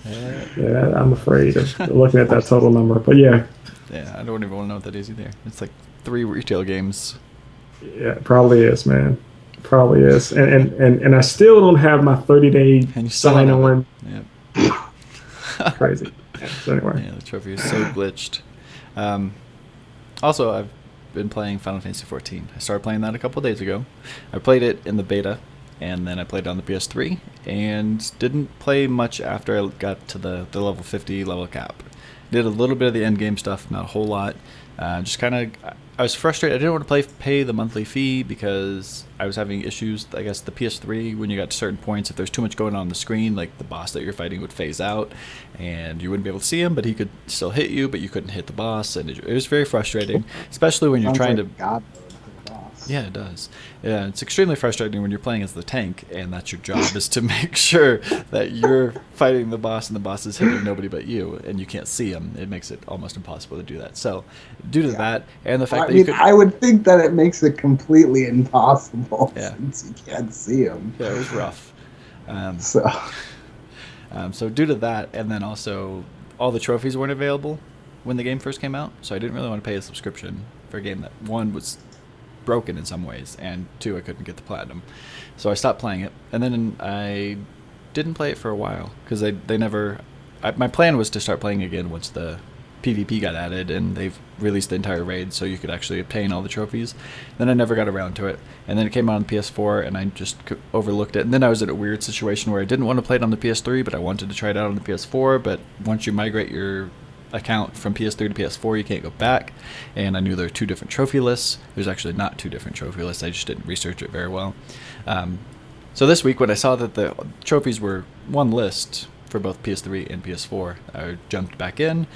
Yeah, I'm afraid of looking at that total number. But yeah, I don't even want to know what that is either. It's like 3 retail games. yeah, it probably is, man. Probably is. And I still don't have my 30-day And you still sign don't have on. it. Yep. Crazy. Yeah, so anyway. Yeah, the trophy is so glitched. Also, I've been playing Final Fantasy XIV. I started playing that a couple days ago. I played it in the beta, and then I played it on the PS3, and didn't play much after I got to the level 50 level cap. Did a little bit of the end game stuff, not a whole lot. Just kind of, I was frustrated. I didn't want to pay the monthly fee because I was having issues. I guess the PS3, when you got to certain points, if there's too much going on the screen, like the boss that you're fighting would phase out, and you wouldn't be able to see him, but he could still hit you, but you couldn't hit the boss, and it was very frustrating, especially when you're Sounds trying like to. God mode for the boss. Yeah, it does. Yeah, it's extremely frustrating when you're playing as the tank, and that's your job is to make sure that you're fighting the boss and the boss is hitting nobody but you, and you can't see him. It makes it almost impossible to do that. So, due to that, and the fact that you could, I would think that it makes it completely impossible since you can't see him. Yeah, it was rough. So due to that, and then also all the trophies weren't available when the game first came out, so I didn't really want to pay a subscription for a game that, 1, was broken in some ways, and 2, I couldn't get the platinum. So I stopped playing it, and then I didn't play it for a while because they never. My plan was to start playing again once the PvP got added and they've released the entire raid so you could actually obtain all the trophies. Then I never got around to it, and then it came out on the PS4 and I just overlooked it. And then I was in a weird situation where I didn't want to play it on the PS3, but I wanted to try it out on the PS4. But once you migrate your account from PS3 to PS4, you can't go back, and I knew there were 2 different trophy lists. There's actually not 2 different trophy lists. I just didn't research it very well. So this week when I saw that the trophies were one list for both PS3 and PS4, I jumped back in,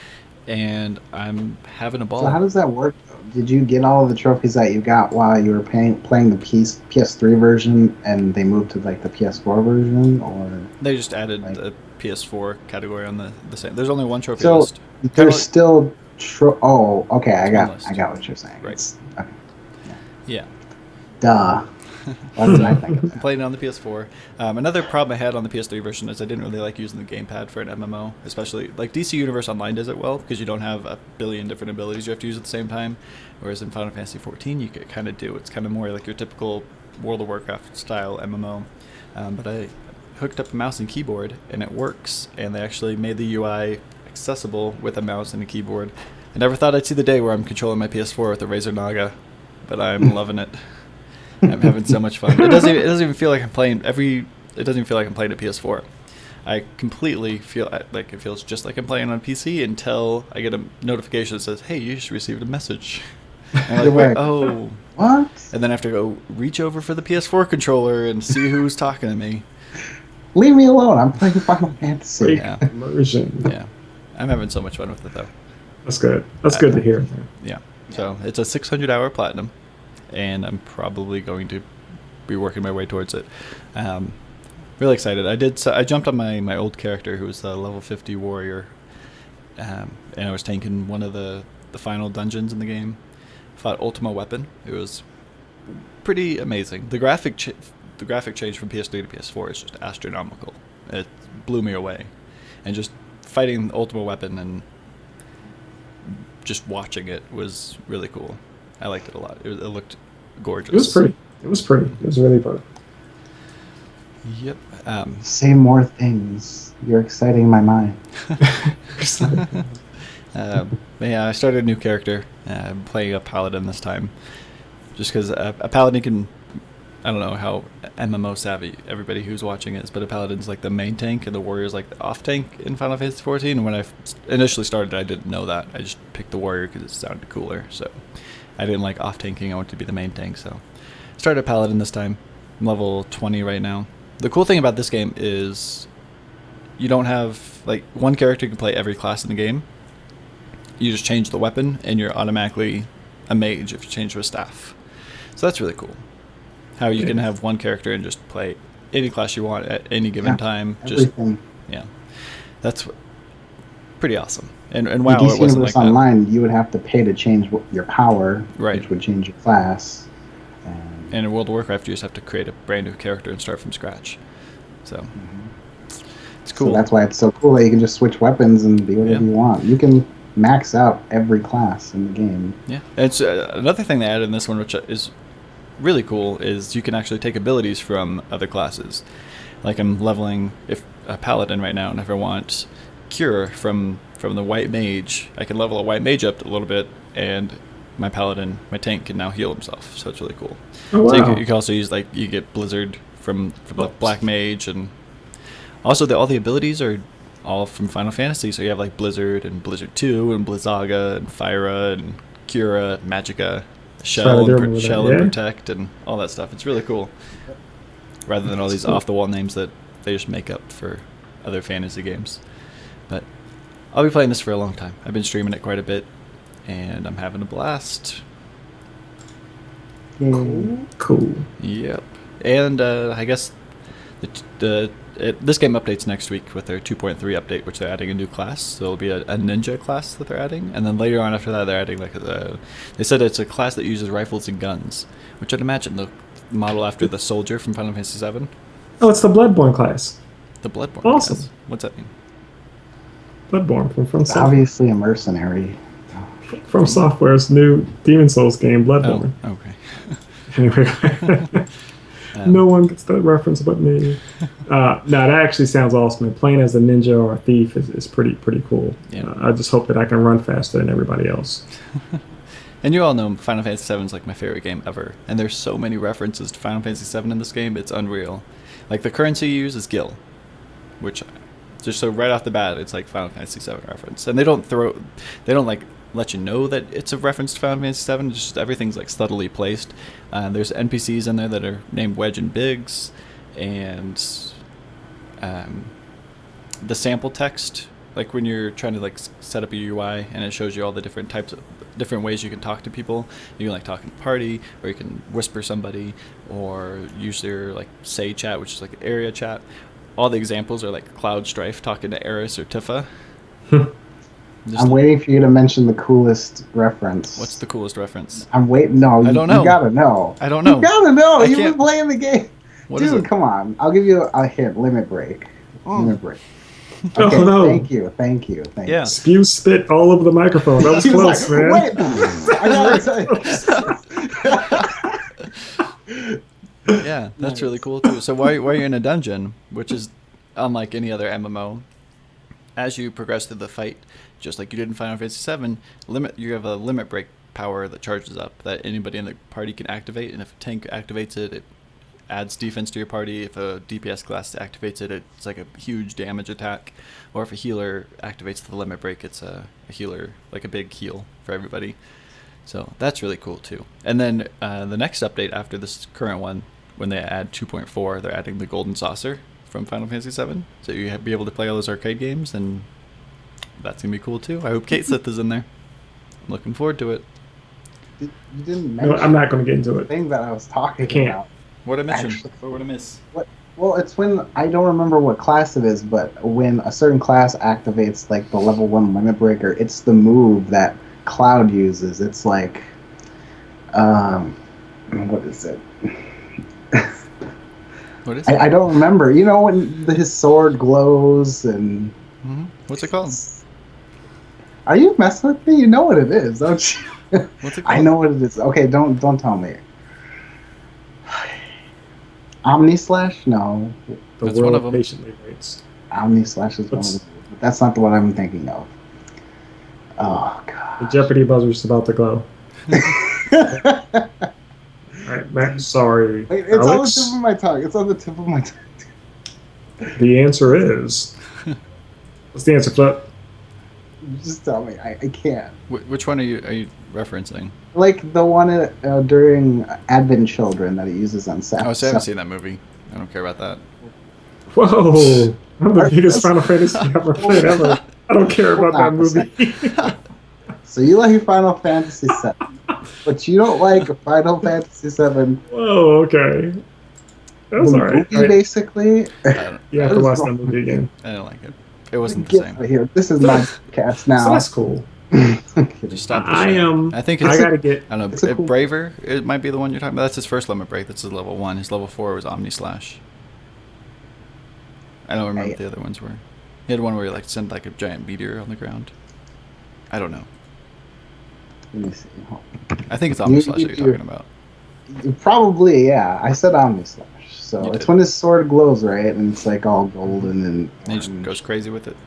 and I'm having a So how ball. does that work? Did you get all of the trophies that you got while you were playing the PS3 version, and they moved to like the PS4 version, or They just added like? the PS4 category on the same. There's only one trophy So list. Kind of there's like still oh, okay, it's one list, I got what you're saying. right? It's okay. Yeah. Yeah. Duh. Why did I think of I'm that? playing it on the PS4. Another problem I had on the PS3 version is I didn't really like using the gamepad for an MMO, especially like DC Universe Online does it well because you don't have a billion different abilities you have to use at the same time. Whereas in Final Fantasy 14, you could kind of do. It's kind of more like your typical World of Warcraft style MMO. But I hooked up a mouse and keyboard and it works. And they actually made the UI accessible with a mouse and a keyboard. I never thought I'd see the day where I'm controlling my PS4 with a Razer Naga, but I'm loving it. I'm having so much fun. It doesn't even feel like I'm playing It doesn't even feel like I'm playing a PS4. I completely feel like it feels just like I'm playing on PC until I get a notification that says, "Hey, you just received a message." And I'm You're like, "Wait, like, oh." what? And then I have to go reach over for the PS4 controller and see who's talking to me. Leave me alone. I'm playing Final Fantasy. Great Yeah. immersion. Yeah, I'm having so much fun with it though. That's good. That's good to hear. Man. Yeah. So it's a 600-hour platinum, and I'm probably going to be working my way towards it. Really excited. I jumped on my old character who was a level 50 warrior, and I was tanking one of the final dungeons in the game. Fought Ultima Weapon. It was pretty amazing. The graphic change from PS3 to PS4 is just astronomical. It blew me away, and just fighting Ultima Weapon and just watching it was really cool. I liked it a lot. It looked gorgeous. It was pretty. It was pretty. It was really pretty. Yep. Say more things. You're exciting my mind. Yeah, I started a new character. I'm playing a paladin this time, just because a paladin can. I don't know how MMO savvy everybody who's watching is, but a paladin's like the main tank and the warrior's like the off tank in Final Fantasy 14. And when I initially started, I didn't know that. I just picked the warrior because it sounded cooler. So I didn't like off tanking. I wanted to be the main tank. So I started a paladin this time. I'm level 20 right now. The cool thing about this game is you don't have like one character can play every class in the game. You just change the weapon and you're automatically a mage if you change to a staff. So that's really cool. How you can have one character and just play any class you want at any given time. Everything. Yeah, that's pretty awesome. And In wow, DC it wasn't like Universe Online, you would have to pay to change your power, Right. which would change your class. that. And in World of Warcraft, you just have to create a brand new character and start from scratch. So it's cool. So that's why it's so cool that you can just switch weapons and be whatever you want. You can max out every class in the game. Yeah, and it's another thing they added in this one, which is really cool, is you can actually take abilities from other classes. Like I'm leveling a paladin right now, and if I want cure from the white mage, I can level a white mage up a little bit, and my paladin, my tank, can now heal himself. So it's really cool. Oh, wow. So you can also use you get Blizzard from the black mage, and also all the abilities are all from Final Fantasy. So you have like Blizzard and Blizzard 2 and Blizzaga and Fyra and Cura, Magicka, Shell and Protect and all that stuff. It's really cool. Rather than all these off-the-wall names that they just make up for other fantasy games. But I'll be playing this for a long time. I've been streaming it quite a bit, and I'm having a blast. Cool. Yep. And I guess this game updates next week with their 2.3 update, which they're adding a new class. So it'll be a ninja class that they're adding, and then later on after that they're adding they said it's a class that uses rifles and guns, which I'd imagine the model after the soldier from Final Fantasy VII. Oh, it's the Bloodborne class. The Bloodborne. Awesome. Class. What's that mean? Bloodborne from It's obviously a mercenary. From Software's new Demon Souls game, Bloodborne. Oh, okay. Anyway, no one gets that reference but me. No, that actually sounds awesome. And playing as a ninja or a thief is pretty cool. Yeah. I just hope that I can run faster than everybody else. And you all know Final Fantasy VII is like my favorite game ever. And there's so many references to Final Fantasy VII in this game, it's unreal. Like the currency you use is Gil, which just so right off the bat, it's like Final Fantasy VII reference. And they don't like let you know that it's a reference to Final Fantasy VII. Just everything's like subtly placed. There's NPCs in there that are named Wedge and Biggs, and the sample text like when you're trying to like set up a UI and it shows you all the different ways you can talk to people. You can like talk in a party, or you can whisper somebody, or use your like say chat, which is like area chat. All the examples are like Cloud Strife talking to Eris or Tifa. I'm waiting for you to mention the coolest reference. What's the coolest reference? I'm waiting. No, I don't know. You gotta know. I don't know. You gotta know. You've can't... been playing the game. What is Dude, it? Come on. I'll give you a hint. Limit Break.Limit Break. Okay, Oh, no. Thank you. Yeah. Spew spit all over the microphone. That was close, like, man. Wait. I gotta tell you. Yeah, that's really cool too. So while you're in a dungeon, which is unlike any other MMO, as you progress through the fight, just like you did in Final Fantasy VII, you have a limit break power that charges up that anybody in the party can activate, and if a tank activates it, it adds defense to your party. If a DPS class activates it, it's like a huge damage attack. Or if a healer activates the limit break, it's a healer, like a big heal for everybody. So that's really cool too. And then the next update after this current one, when they add 2.4, they're adding the Golden Saucer from Final Fantasy VII. So you be able to play all those arcade games, and that's going to be cool too. I hope Kate Sith is in there. I'm looking forward to it. You didn't mention I'm not going to get into it. The thing that I was talking about. What did I mention? What would I miss? Well, it's when, I don't remember what class it is, but when a certain class activates like the level 1 limit breaker, it's the move that Cloud uses. It's like, what is it? What is it? I don't remember. You know when his sword glows and... Mm-hmm. What's it called? Are you messing with me? You know what it is, don't you? What's it called? I know what it is. Okay, don't tell me. Omni Slash? No. The That's one of world them. patiently waits. Omni Slash is one of them. But that's not the one I'm thinking of. Oh, God. The Jeopardy buzzer's about to glow. All right, Matt, sorry. Wait, it's Alex, on the tip of my tongue. It's on the tip of my tongue. the answer is... What's the answer, Flip? Just tell me. I can't. Which one are you referencing? Like the one during Advent Children that he uses on Saturday. Oh, so I haven't seen that movie. I don't care about that. Whoa! I'm the biggest Final Fantasy ever played ever. I don't care about that movie. So you like Final Fantasy VII, but you don't like Final Fantasy VII. Whoa, okay. That's alright. Basically. You have to watch that movie again. I didn't like it. It wasn't the Get same. out of here. This is my cast now. So that's cool. Just stop the I shit. am. I think it's. I gotta get. I don't know. Braver, it might be the one you're talking about. That's his first limit break. That's his level 1. His level 4 was Omni Slash. I don't remember what the other ones were. He had one where he like sent like a giant meteor on the ground. I don't know. Let me see. I think it's Omni Slash that you're talking about. Probably, yeah. I said Omni Slash. So You it's did. when his sword glows, right? And it's like all golden and And he just goes crazy with it.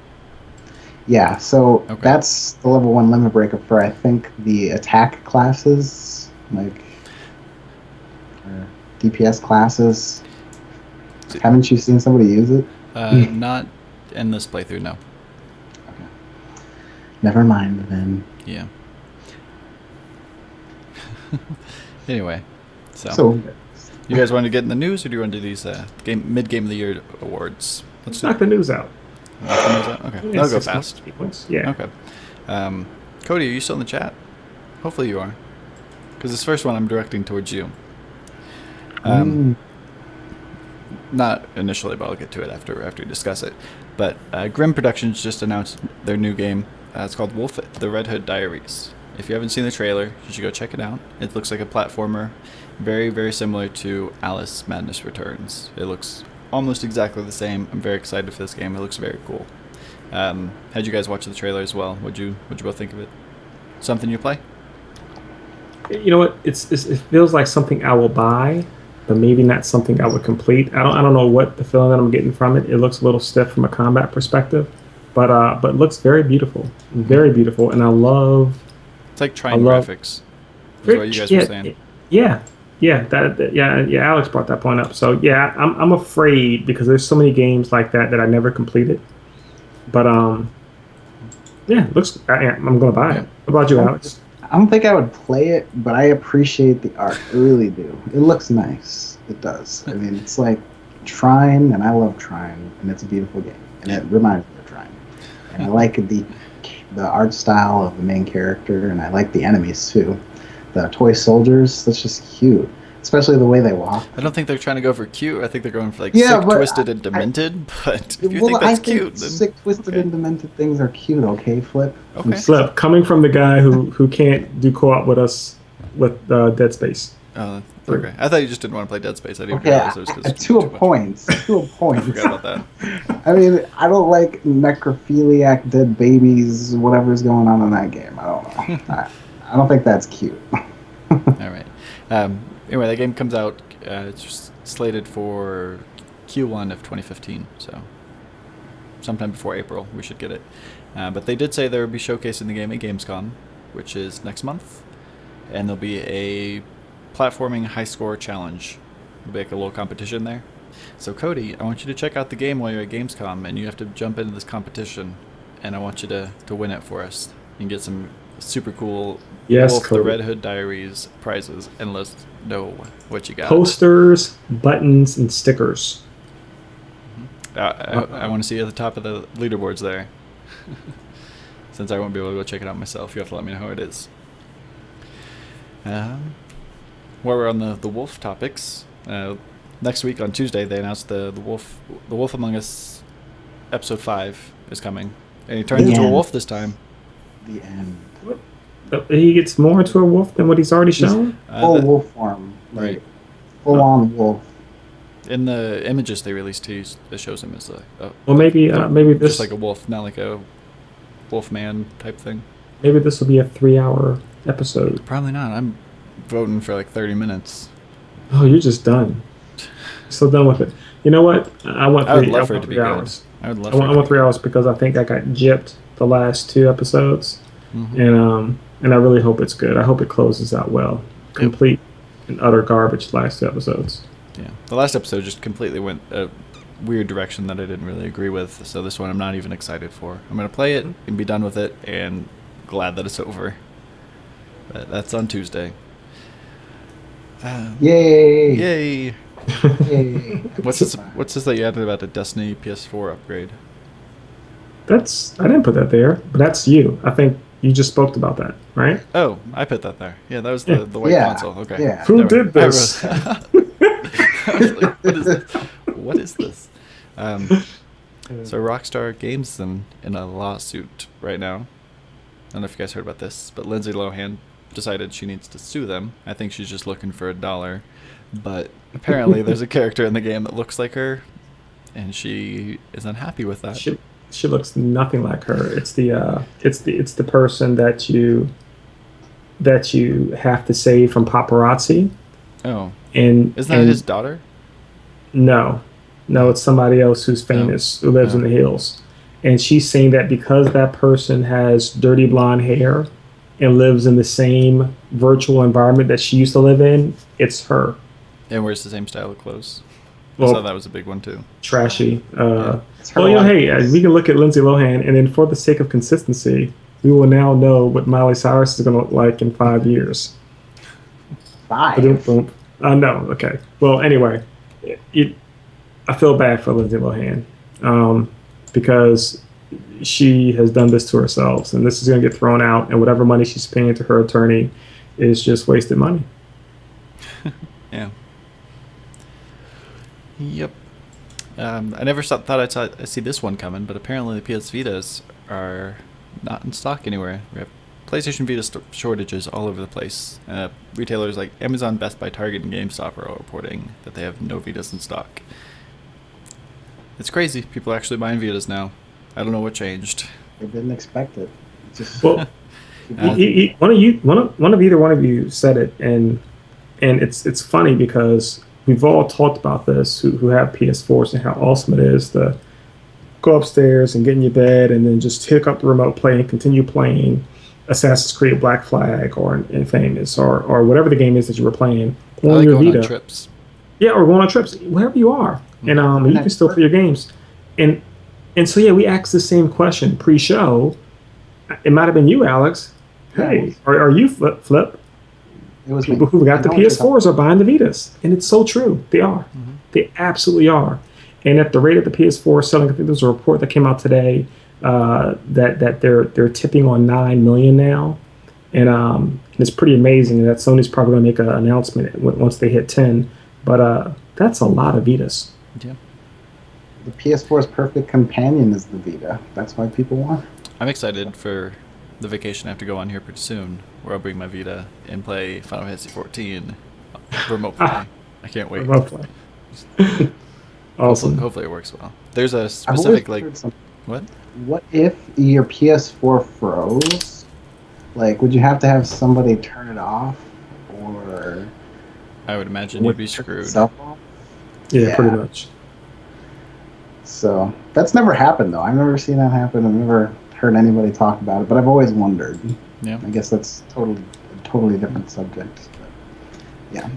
Yeah, so Okay. that's the level 1 limit breaker for, I think, the attack classes, like DPS classes. Haven't you seen somebody use it? Not in this playthrough, no. Okay. Never mind then. Yeah. Anyway, So you guys want to get in the news, or do you want to do these mid-game of the year awards? Let's knock the news out. Knock the news out? Okay, Yeah, that'll go 6 fast. months, 8 months. Yeah. Okay. Cody, are you still in the chat? Hopefully you are, because this first one I'm directing towards you. Not initially, but I'll get to it after we discuss it. But Grim Productions just announced their new game. It's called Wolf: The Red Hood Diaries. If you haven't seen the trailer, you should go check it out. It looks like a platformer, very, very similar to Alice Madness Returns. It looks almost exactly the same. I'm very excited for this game. It looks very cool. Had you guys watch the trailer as well? What'd you both think of it? Something you play? You know what? It feels like something I will buy, but maybe not something I would complete. I don't know what the feeling that I'm getting from it. It looks a little stiff from a combat perspective, but it looks very beautiful, and I love. It's like trying graphics. Is what you guys were saying. Yeah. Alex brought that point up. So yeah, I'm afraid because there's so many games like that I never completed. But yeah, it looks. I'm gonna buy it. What about you, Alex? I don't think I would play it, but I appreciate the art. I really do. It looks nice. It does. I mean, it's like Trine, and I love Trine, and it's a beautiful game, and it reminds me of Trine. And I like the art style of the main character, and I like the enemies too. The toy soldiers, that's just cute. Especially the way they walk. I don't think they're trying to go for cute. I think they're going for like Yeah, sick, but twisted, and demented. But if you think I that's think cute, then sick, twisted, and demented things are cute. Okay, Flip. Okay. Flip, coming from the guy who can't do co-op with us with Dead Space. Oh, okay. I thought you just didn't want to play Dead Space. I didn't Okay, realize it was because to a point. To a point. I forgot about that. I mean, I don't like necrophiliac dead babies, whatever's going on in that game. I don't know. I don't think that's cute. All right. Anyway, that game comes out. It's just slated for Q1 of 2015, so sometime before April we should get it. But they did say they would be showcasing the game at Gamescom, which is next month, and there'll be a platforming high score challenge. There'll be like a little competition there. So Cody, I want you to check out the game while you're at Gamescom, and you have to jump into this competition, and I want you to win it for us and get some super cool Wolf Cody. the Red Hood Diaries prizes, and let's know what you got. Posters, buttons, and stickers. I want to see you at the top of the leaderboards there. Since I won't be able to go check it out myself, you have to let me know how it is. While we're on the Wolf topics, next week on Tuesday they announced the Wolf Among Us episode 5 is coming, and he turns into a wolf this time. The end. He gets more into a wolf than what he's already shown? Full wolf form. Right. Full on wolf. In the images they released, it shows him as Well, maybe this just like a wolf, not like a wolf man type thing. Maybe this will be a 3-hour episode. Probably not. I'm voting for like 30 minutes. Oh, you're just done. So done with it. You know what? I want 3 I would love for it to be hours. good. I want 3 hours because I think I got gypped the last 2 episodes, and I really hope it's good. I hope it closes out well. Complete and utter garbage last 2 episodes. Yeah, the last episode just completely went a weird direction that I didn't really agree with. So this one I'm not even excited for. I'm gonna play it and be done with it, and glad that it's over. But that's on Tuesday. Yay! Yay! Yay! What's this that you added about the Destiny PS4 upgrade? I didn't put that there, but that's you. I think you just spoke about that, right? Oh, I put that there. Yeah, that was the white console. Okay. Yeah. Who did this? I was like, what is this? So Rockstar Games in a lawsuit right now. I don't know if you guys heard about this, but Lindsay Lohan decided she needs to sue them. I think she's just looking for $1, but apparently there's a character in the game that looks like her, and she is unhappy with that. She looks nothing like her. It's the person that you have to save from paparazzi. Oh. And isn't that his daughter? No, it's somebody else who's famous who lives in the hills, and she's saying that because that person has dirty blonde hair and lives in the same virtual environment that she used to live in, it's her. And wears the same style of clothes. Well, I saw that was a big one too. Trashy. Yeah. Hey, we can look at Lindsay Lohan, and then for the sake of consistency, we will now know what Miley Cyrus is going to look like in 5 years. 5? No, okay. Well, anyway, I feel bad for Lindsay Lohan because she has done this to herself, and this is going to get thrown out, and whatever money she's paying to her attorney is just wasted money. Yeah. Yep. I never thought I'd see this one coming, but apparently the PS Vitas are not in stock anywhere. We have PlayStation Vita shortages all over the place. Retailers like Amazon, Best Buy, Target, and GameStop are all reporting that they have no Vitas in stock. It's crazy. People are actually buying Vitas now. I don't know what changed. I didn't expect it. Well, either one of you said it, and it's funny because we've all talked about this who have PS4s and how awesome it is to go upstairs and get in your bed and then just hook up the remote play and continue playing Assassin's Creed Black Flag or Infamous or whatever the game is that you were playing on your Vita. On trips. Yeah, or going on trips, wherever you are, and you can still play your games. And so we asked the same question pre-show. It might have been you, Alex. Hey, are you Flip? It was people who got the PS4s are buying the Vitas, and it's so true. They are. They absolutely are. And at the rate of the PS4 selling, I think there's a report that came out today. that they're tipping on 9 million now, and it's pretty amazing that Sony's probably going to make an announcement once they hit 10. But that's a lot of Vitas. Yeah. The PS4's perfect companion is the Vita. That's why people want it. I'm excited for the vacation I have to go on here pretty soon, where I'll bring my Vita and play Final Fantasy 14 remote play. I can't wait. Remote play. Awesome. Hopefully it works well. There's a specific what? What if your PS4 froze? Like, would you have to have somebody turn it off, or I would imagine you'd be screwed. Yeah, pretty much. So that's never happened though. I've never seen that happen. I've never heard anybody talk about it, but I've always wondered. Yeah. I guess that's a totally different subject. But yeah.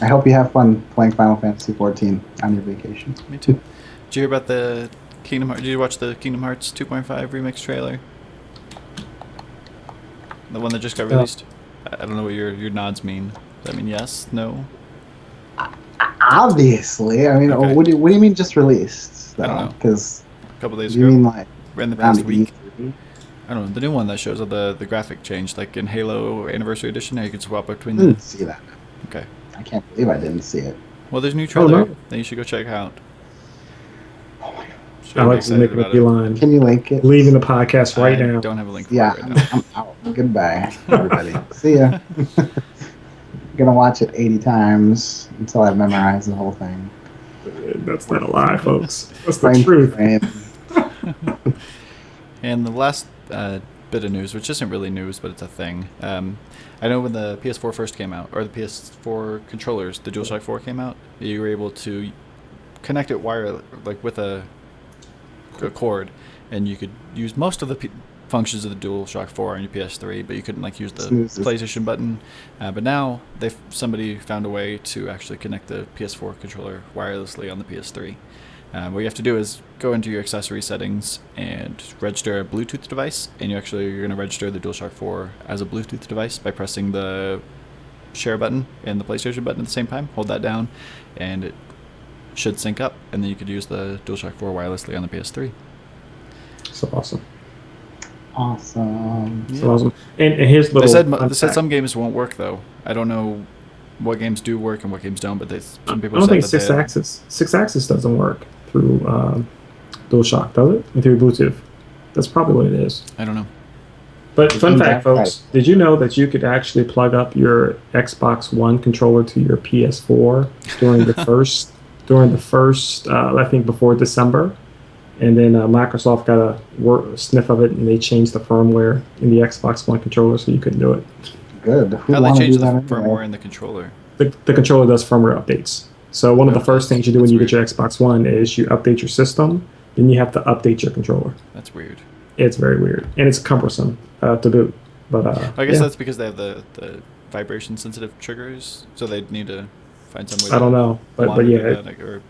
I hope you have fun playing Final Fantasy 14 on your vacation. Me too. Did you hear about the Kingdom Hearts? Did you watch the Kingdom Hearts 2.5 remix trailer? The one that just got released? I don't know what your nods mean. Does that mean yes? No? Obviously. I mean, Okay. what do you mean just released? I don't know. Because A couple days you ago? mean like in the around past week? E3? I don't know. The new one that shows all the graphic change, like in Halo Anniversary Edition, how you can swap between I didn't see that. Okay. I can't believe I didn't see it. Well, there's a new trailer no. that you should go check out. Oh my god. Sure, I'm Alex is excited making a about it. beeline. Can you link it? Leaving the podcast right I now. don't have a link for Yeah, it right now. I'm out. Goodbye, everybody. See ya. Gonna watch it 80 times until I've memorized the whole thing. That's not a lie, folks. That's the Frame for truth. frame. And the last bit of news, which isn't really news, but it's a thing. I know when the PS4 first came out, or the PS4 controllers, the DualShock 4 came out, you were able to connect it with a cord, and you could use most of the functions of the DualShock 4 on your PS3, but you couldn't use the Snoozes. PlayStation button. But now somebody found a way to actually connect the PS4 controller wirelessly on the PS3. What you have to do is go into your accessory settings and register a Bluetooth device, and you're going to register the DualShock 4 as a Bluetooth device by pressing the share button and the PlayStation button at the same time. Hold that down, and it should sync up, and then you could use the DualShock 4 wirelessly on the PS3. So awesome. Awesome. So awesome. And here's They little. said some games won't work though. I don't know what games do work and what games don't, but some people I don't said think that six axis doesn't work through DualShock, does it? Through Bluetooth. That's probably what it is. I don't know. But fun fact, Right. folks, did you know that you could actually plug up your Xbox One controller to your PS4 during the first I think before December, and then Microsoft got a sniff of it and they changed the firmware in the Xbox One controller so you couldn't do it. Good. Who How they wanna change do the that firmware anyway? in the controller? The controller does firmware updates. So one of the Oh, first things you do when that's you get your Xbox One is you update your system, then you have to update your controller. That's weird. It's very weird and it's cumbersome to boot. But I guess yeah. that's because they have the vibration sensitive triggers, so they'd need to find some way to I don't know, but monitor yeah, that, or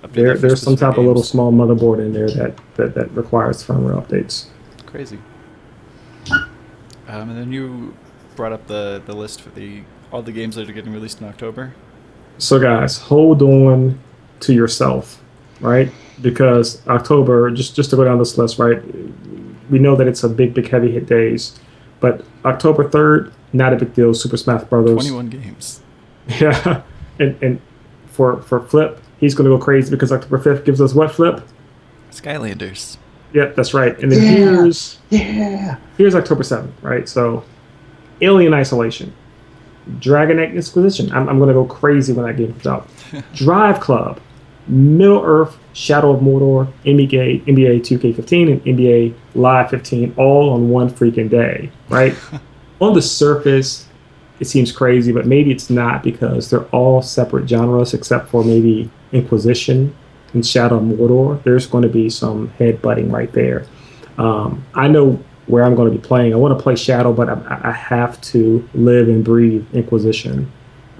update that for there's some specific type of little games. small motherboard in there that requires firmware updates. Crazy. And then you brought up the list for all the games that are getting released in October. So guys, hold on to yourself, right? Because October, just to go down this list, right? We know that it's a big heavy hit days, but October 3rd, not a big deal. Super Smash Brothers. 21 games. Yeah, and for Flip, he's gonna go crazy because October 5th gives us what, Flip? Skylanders. Yep, that's right. And then Yeah. here's October 7th, right? So Alien Isolation, Dragon Age Inquisition. I'm gonna go crazy when that game comes out. Drive Club, Middle Earth, Shadow of Mordor, NBA 2K15, and NBA Live 15, all on one freaking day, right? On the surface, it seems crazy, but maybe it's not because they're all separate genres except for maybe Inquisition and Shadow of Mordor. There's going to be some head-butting right there. I know where I'm going to be playing. I want to play Shadow, but I have to live and breathe Inquisition.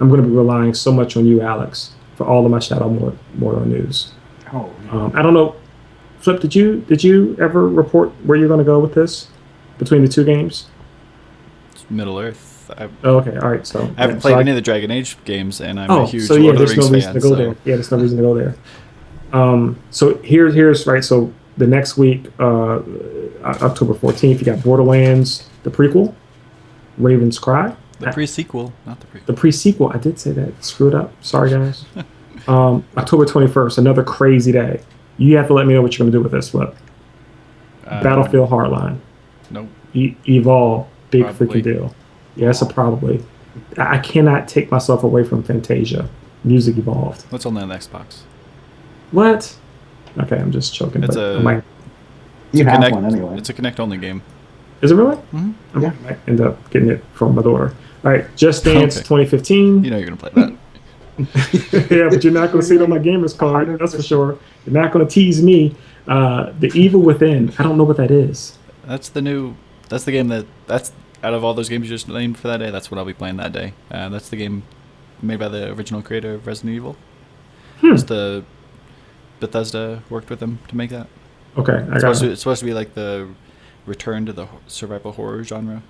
I'm going to be relying so much on you, Alex, for all of my Shadow of Mordor news. Oh, I don't know, Flip. Did you ever report where you're going to go with this between the two games? It's Middle Earth. Oh, okay, all right. So I haven't played any of the Dragon Age games, and I'm a huge Lord of the there's Rings no reason fan. to go there. Yeah, there's no reason to go there. So here's right. So the next week, October 14th, you got Borderlands, the prequel, Raven's Cry. The pre-sequel, not the prequel. The pre-sequel. I did say that. Screwed up. Sorry, guys. October 21st, another crazy day. You have to let me know what you're going to do with this, Flip. Battlefield Hardline. Nope. Evolve. Big Probably. freaking deal. Yeah, that's a probably. I cannot take myself away from Fantasia. Music Evolved. What's on the Xbox? What? Okay, I'm just choking. It's but a- I might, You have Connect, one anyway. It's a Connect-only game. is it really? Mm-hmm. I Yeah. might end up getting it from my daughter. All right, Just Dance Okay. 2015. You know you're going to play that. Yeah, but you're not going to see it on my gamer's card. That's for sure. You're not going to tease me. The Evil Within. I don't know what that is. That's the game that's out of all those games you just named for that day, that's what I'll be playing that day. That's the game made by the original creator of Resident Evil. It's the Bethesda worked with them to make that. Okay, I got it. It's supposed to be like the return to the survival horror genre.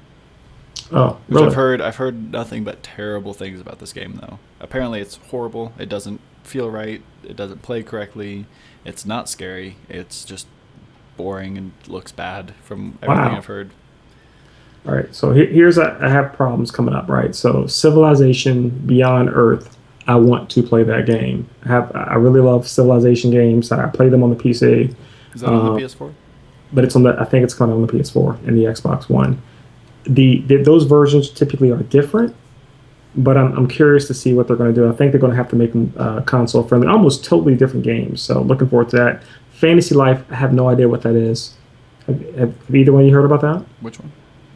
Oh, Which really? I've heard nothing but terrible things about this game though. Apparently it's horrible. It doesn't feel right. It doesn't play correctly. It's not scary. It's just boring and looks bad from everything Wow. I've heard. All right, so here's I have problems coming up, right? So Civilization Beyond Earth, I want to play that game. I really love Civilization games. I play them on the PC, Is that on the PS4? but it's on I think it's coming on the PS4 and the Xbox One. Those versions typically are different, but I'm curious to see what they're going to do. I think they're going to have to make them console friendly, almost totally different games. So looking forward to that. Fantasy Life, I have no idea what that is. Have either one of you heard about that? Which one?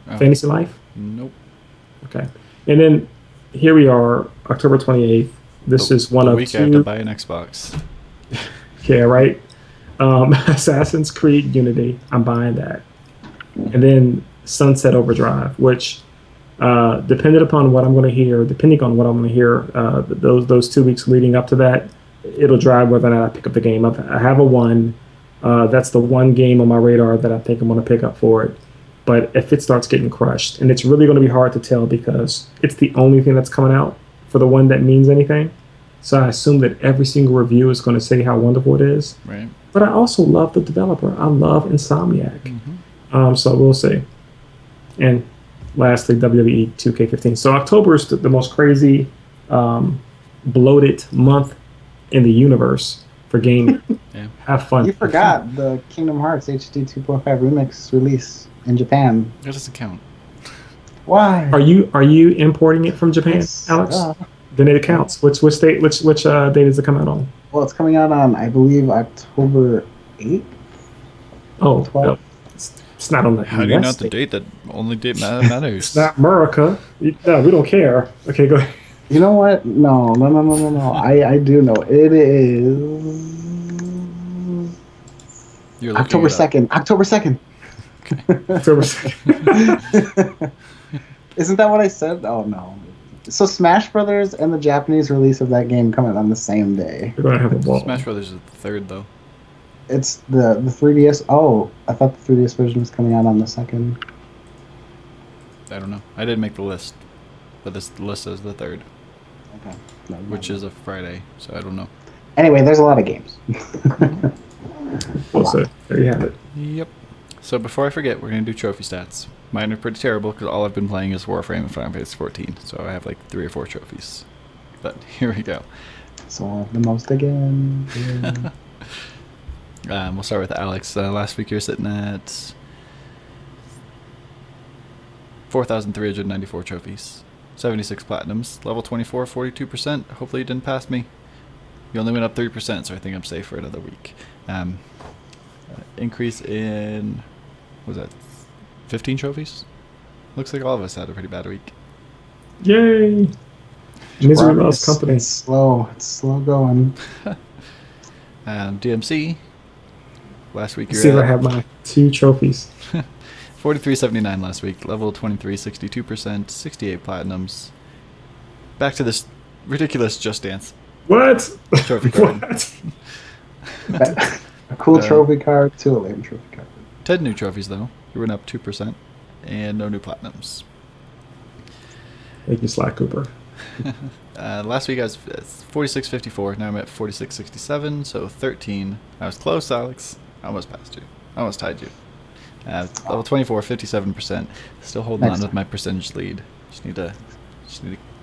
Oh, Fantasy Life? nope. Okay. And then here we are, October 28th. This is one the of week I have to two. buy an Xbox. Yeah, right. Assassin's Creed Unity. I'm buying that. And then Sunset Overdrive, which, depending on what I'm going to hear, those 2 weeks leading up to that, it'll drive whether or not I pick up the game. I have a one. That's the one game on my radar that I think I'm going to pick up for it. But if it starts getting crushed, and it's really going to be hard to tell because it's the only thing that's coming out for the one that means anything. So I assume that every single review is going to say how wonderful it is. Right. But I also love the developer. I love Insomniac. Mm-hmm. So we'll see. And lastly, WWE 2K15. So October is the most crazy, bloated month in the universe for gaming. Yeah. Have fun. You forgot the Kingdom Hearts HD 2.5 remix release in Japan. That doesn't count. Why? Are you importing it from Japan, Yes, Alex? duh. Then it counts. Which date? Which date does it come out on? Well, it's coming out on, I believe, October 8th. Oh, 12. no, it's not on the. How do you know US the date. date that only date matters? It's not America. No, we don't care. Okay, go ahead. You know what? No. I do know. It is You're looking October it up. 2nd. October 2nd. October 2nd. Isn't that what I said? Oh, no. So Smash Brothers and the Japanese release of that game coming on the same day. We're gonna have a ball. Smash Brothers is the third though. It's the 3DS. Oh, I thought the 3DS version was coming out on the 2nd. I don't know. I didn't make the list, but this list says the third, Okay. No, which is a Friday, so I don't know. Anyway, there's a lot of games. We'll see. There you have it. Yep. So before I forget, we're gonna do trophy stats. Mine are pretty terrible because all I've been playing is Warframe and Final Fantasy 14, so I have like 3 or 4 trophies. But here we go. So the most again. Yeah. We'll start with Alex. Last week you were sitting at 4,394 trophies, 76 platinums, level 24, 42%. Hopefully you didn't pass me. You only went up 3%, so I think I'm safe for another week. Increase in, what was that, 15 trophies? Looks like all of us had a pretty bad week. Yay! Misery loves It's company. slow. It's slow going. DMC, last week Let's see you if were I at have my 2 trophies. 43.79 last week, level 23, 62%, 68 platinums. Back to this ridiculous Just Dance What? trophy card. What? A cool trophy card to a lame trophy card. 10 new trophies though. You went up 2%, and no new platinums. Thank you, Sly Cooper. Last week I was at 46.54. Now I'm at 46.67, so 13. I was close, Alex. Almost passed you. Almost tied you. Level 24, 57%. Still holding on with my percentage lead. Just need to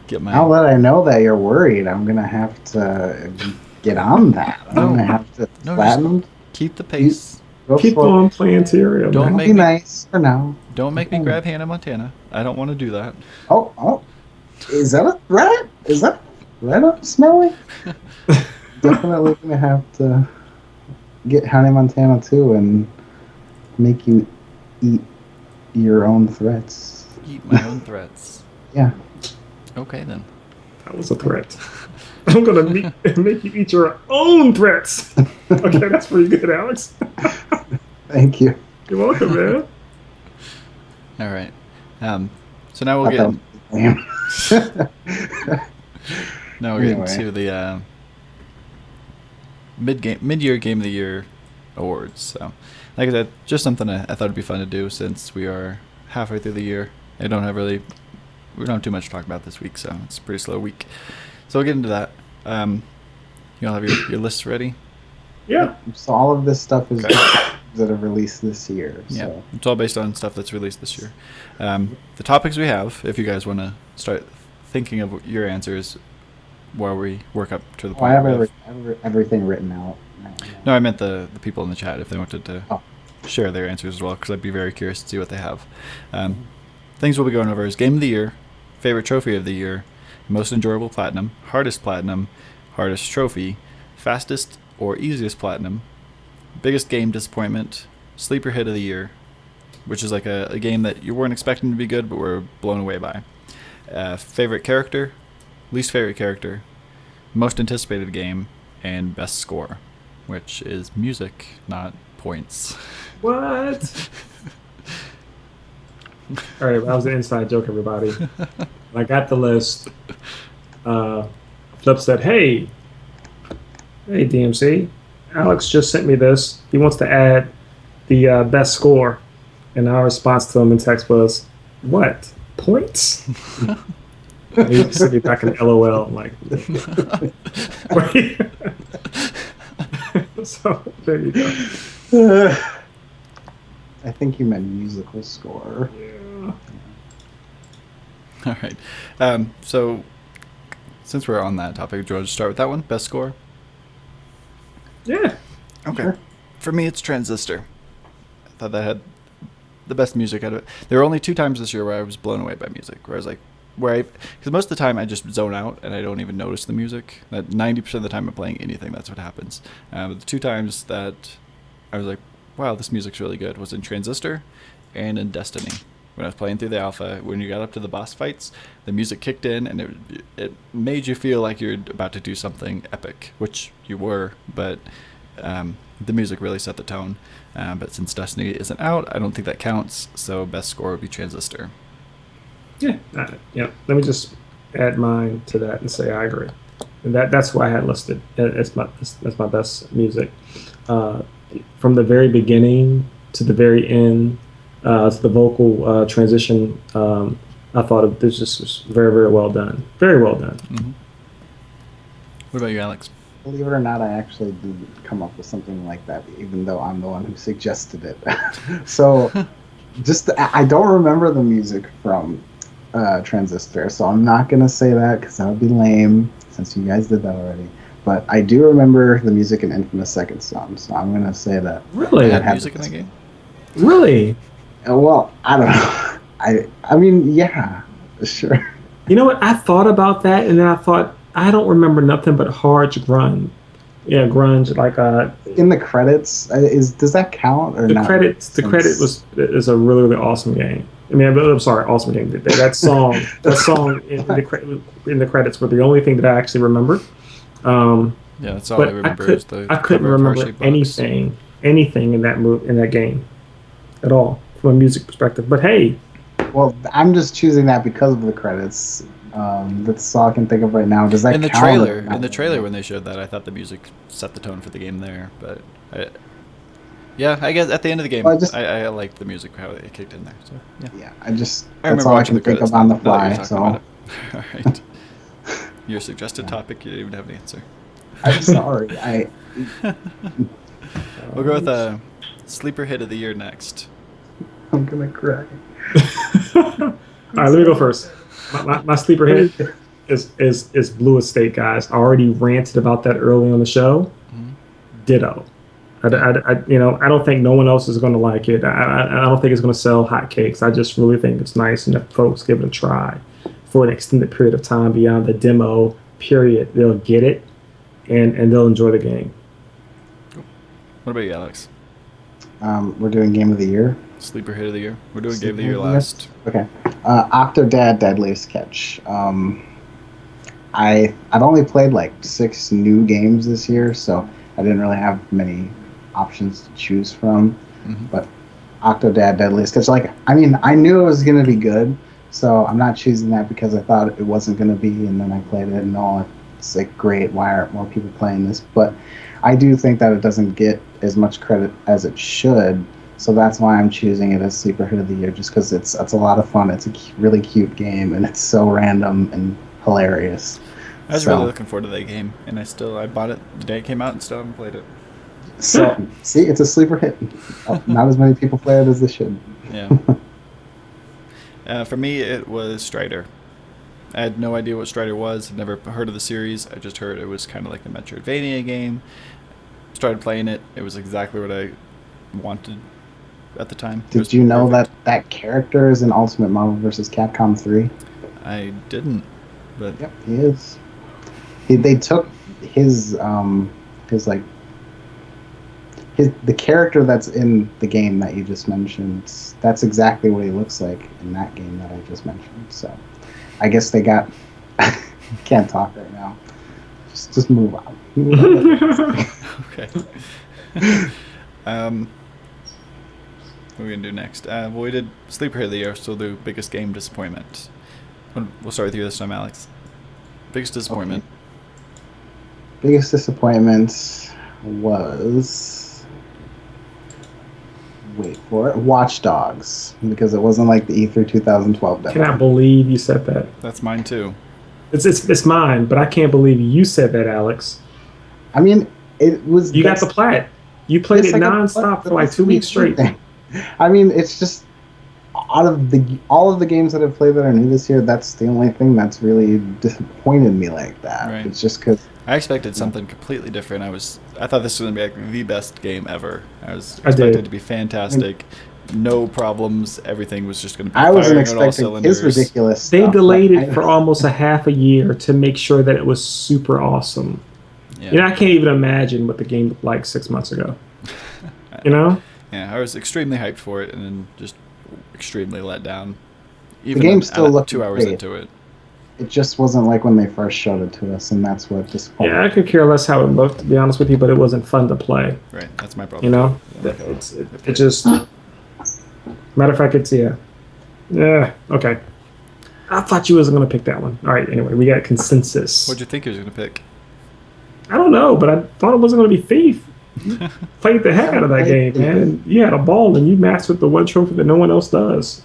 get my... Now that I know that you're worried, I'm going to have to get on that. I'm going to have to platinum. Keep the pace. Keep on playing Tyria. Don't make me nice for now. Don't make me grab Hannah Montana. I don't want to do that. Oh. Is that a threat? Is that a threat I'm smelling? Definitely going to have to get Hannah Montana too and make you eat your own threats. Eat my own threats. Yeah. Okay, then. That was a threat. I'm going to make you eat your own threats. Okay, that's pretty good, Alex. Thank you. You're welcome, man. All right. So now we'll get into the mid-year game of the year awards. So, like I said, just something I thought it'd be fun to do since we are halfway through the year. We don't have too much to talk about this week, so it's a pretty slow week. So we'll get into that. You all have your lists ready? Yeah. So all of this stuff is that have released this year. So. Yeah, it's all based on stuff that's released this year. The topics we have, if you guys want to start thinking of your answers while we work up to the point. I have everything written out. No, I meant the people in the chat, if they wanted to share their answers as well, because I'd be very curious to see what they have. Things we'll be going over is Game of the Year, Favorite Trophy of the Year, Most Enjoyable Platinum, Hardest Trophy, Fastest or Easiest Platinum, Biggest Game Disappointment, Sleeper Hit of the Year, which is like a game that you weren't expecting to be good but were blown away by, Favorite Character, Least Favorite Character, Most Anticipated Game, and Best Score, which is music, not points. What? All right, that was an inside joke, everybody. I got the list. Flip said, hey, DMC, Alex just sent me this. He wants to add the best score. And our response to him in text was, what? Points? He sent me back an LOL. I'm like, so there you go. I think you meant musical score. Yeah. All right. So, since we're on that topic, do you want to start with that one? Best score? Yeah. Okay. Sure. For me, it's Transistor. I thought that had the best music out of it. There were only 2 times this year where I was blown away by music, where I was like, because most of the time I just zone out and I don't even notice the music. That 90% of the time I'm playing anything, that's what happens. But the 2 times that I was like, wow, this music's really good, was in Transistor and in Destiny. When I was playing through the alpha, when you got up to the boss fights, the music kicked in and it made you feel like you're about to do something epic, which you were, but the music really set the tone. But since Destiny isn't out, I don't think that counts, so best score would be Transistor. Yeah. Yeah. Let me just add mine to that and say I agree. And that's what I had listed. That's my best music. From the very beginning to the very end, to the vocal transition, I thought this just was very, very well done. Very well done. Mm-hmm. What about you, Alex? Believe it or not, I actually did come up with something like that, even though I'm the one who suggested it. So, I don't remember the music from Transistor, so I'm not going to say that because that would be lame, since you guys did that already. But I do remember the music in Infamous Second Son, so I'm going to say that. Really? Had music in that game? Really? Well, I don't know. I mean, yeah, sure. You know what? I thought about that, and then I thought, I don't remember nothing but hard grunge. Yeah, grunge, like in the credits, does that count or not? The credit is a really, really awesome game. I mean, I'm sorry, awesome game. That song in the credits were the only thing that I actually remembered. Yeah, that's all I remember. I couldn't remember anything in that game at all from a music perspective. But hey, well, I'm just choosing that because of the credits. That's all I can think of right now. Does that count? In the trailer when they showed that, I thought the music set the tone for the game there. But yeah, I guess at the end of the game, I liked the music, how it kicked in there. So yeah. I remember watching the credits on the fly. So all right. Your suggested topic, you didn't even have an answer. I'm sorry. We'll go with Sleeper hit of the year next. I'm gonna cry. All right, let me go first. My sleeper hit is Blue Estate, guys. I already ranted about that early on the show. Mhm. Ditto. I don't think no one else is going to like it. I don't think it's going to sell hotcakes. I just really think it's nice, and if folks give it a try for an extended period of time beyond the demo period, they'll get it and they'll enjoy the game. What about you, Alex? We're doing Game of the Year. Sleeper hit of the year. We're doing Game of the Sleeper Year hit of the year? last. Okay. Octodad Deadliest Catch. I've only played like 6 new games this year, so I didn't really have many options to choose from. Mm-hmm. But Octodad Deadliest Catch, I knew it was gonna be good, so I'm not choosing that because I thought it wasn't gonna be, and then I played it and it's like great. Why aren't more people playing this? But I do think that it doesn't get as much credit as it should. So that's why I'm choosing it as Sleeper Hit of the Year, just because it's a lot of fun. It's a really cute game, and it's so random and hilarious. I was really looking forward to that game, and I bought it the day it came out and still haven't played it. So, see, it's a sleeper hit. Not as many people play it as they should. Yeah. For me, it was Strider. I had no idea what Strider was. I'd never heard of the series. I just heard it was kind of like a Metroidvania game. Started playing it. It was exactly what I wanted at the time. Did you know that character is in Ultimate Marvel vs. Capcom 3? I didn't, but Yep, he is. They took the character that's in the game that you just mentioned. That's exactly what he looks like in that game that I just mentioned. So, I guess they got. Can't talk right now. Just move on. Okay. What are we gonna do next? Well, we did Sleeper Hit of the Year, so we'll do Biggest Game Disappointment. We'll start with you this time, Alex. Biggest disappointment. Okay. Biggest disappointment was, wait for it, Watch Dogs, because it wasn't like the E3 2012 demo. I cannot believe you said that. That's mine too. It's mine, but I can't believe you said that, Alex. I mean, it was. You got the plat. You played it nonstop for like 2 weeks straight. I mean, it's just all of the games that I've played that are new this year. That's the only thing that's really disappointed me like that. Right. It's just because I expected something completely different. I thought this was gonna be like the best game ever. I expected it to be fantastic. No problems. Everything was just gonna be. I wasn't firing on all expecting cylinders. his ridiculous. They stuff, delayed it for almost a half a year to make sure that it was super awesome. Yeah. I can't even imagine what the game looked like 6 months ago. Yeah, I was extremely hyped for it, and then just extremely let down. The game still looked 2 hours great. into it. It just wasn't like when they first showed it to us, and that's what disappointed. Yeah, I could care less how it looked, to be honest with you, but it wasn't fun to play. Right, that's my problem. It just. Matter of fact, yeah. Okay. I thought you wasn't gonna pick that one. All right. Anyway, we got consensus. What'd you think he was gonna pick? I don't know, but I thought it wasn't gonna be Thief. You played the heck out of that game, man. And you had a ball, and you mastered the one trophy that no one else does.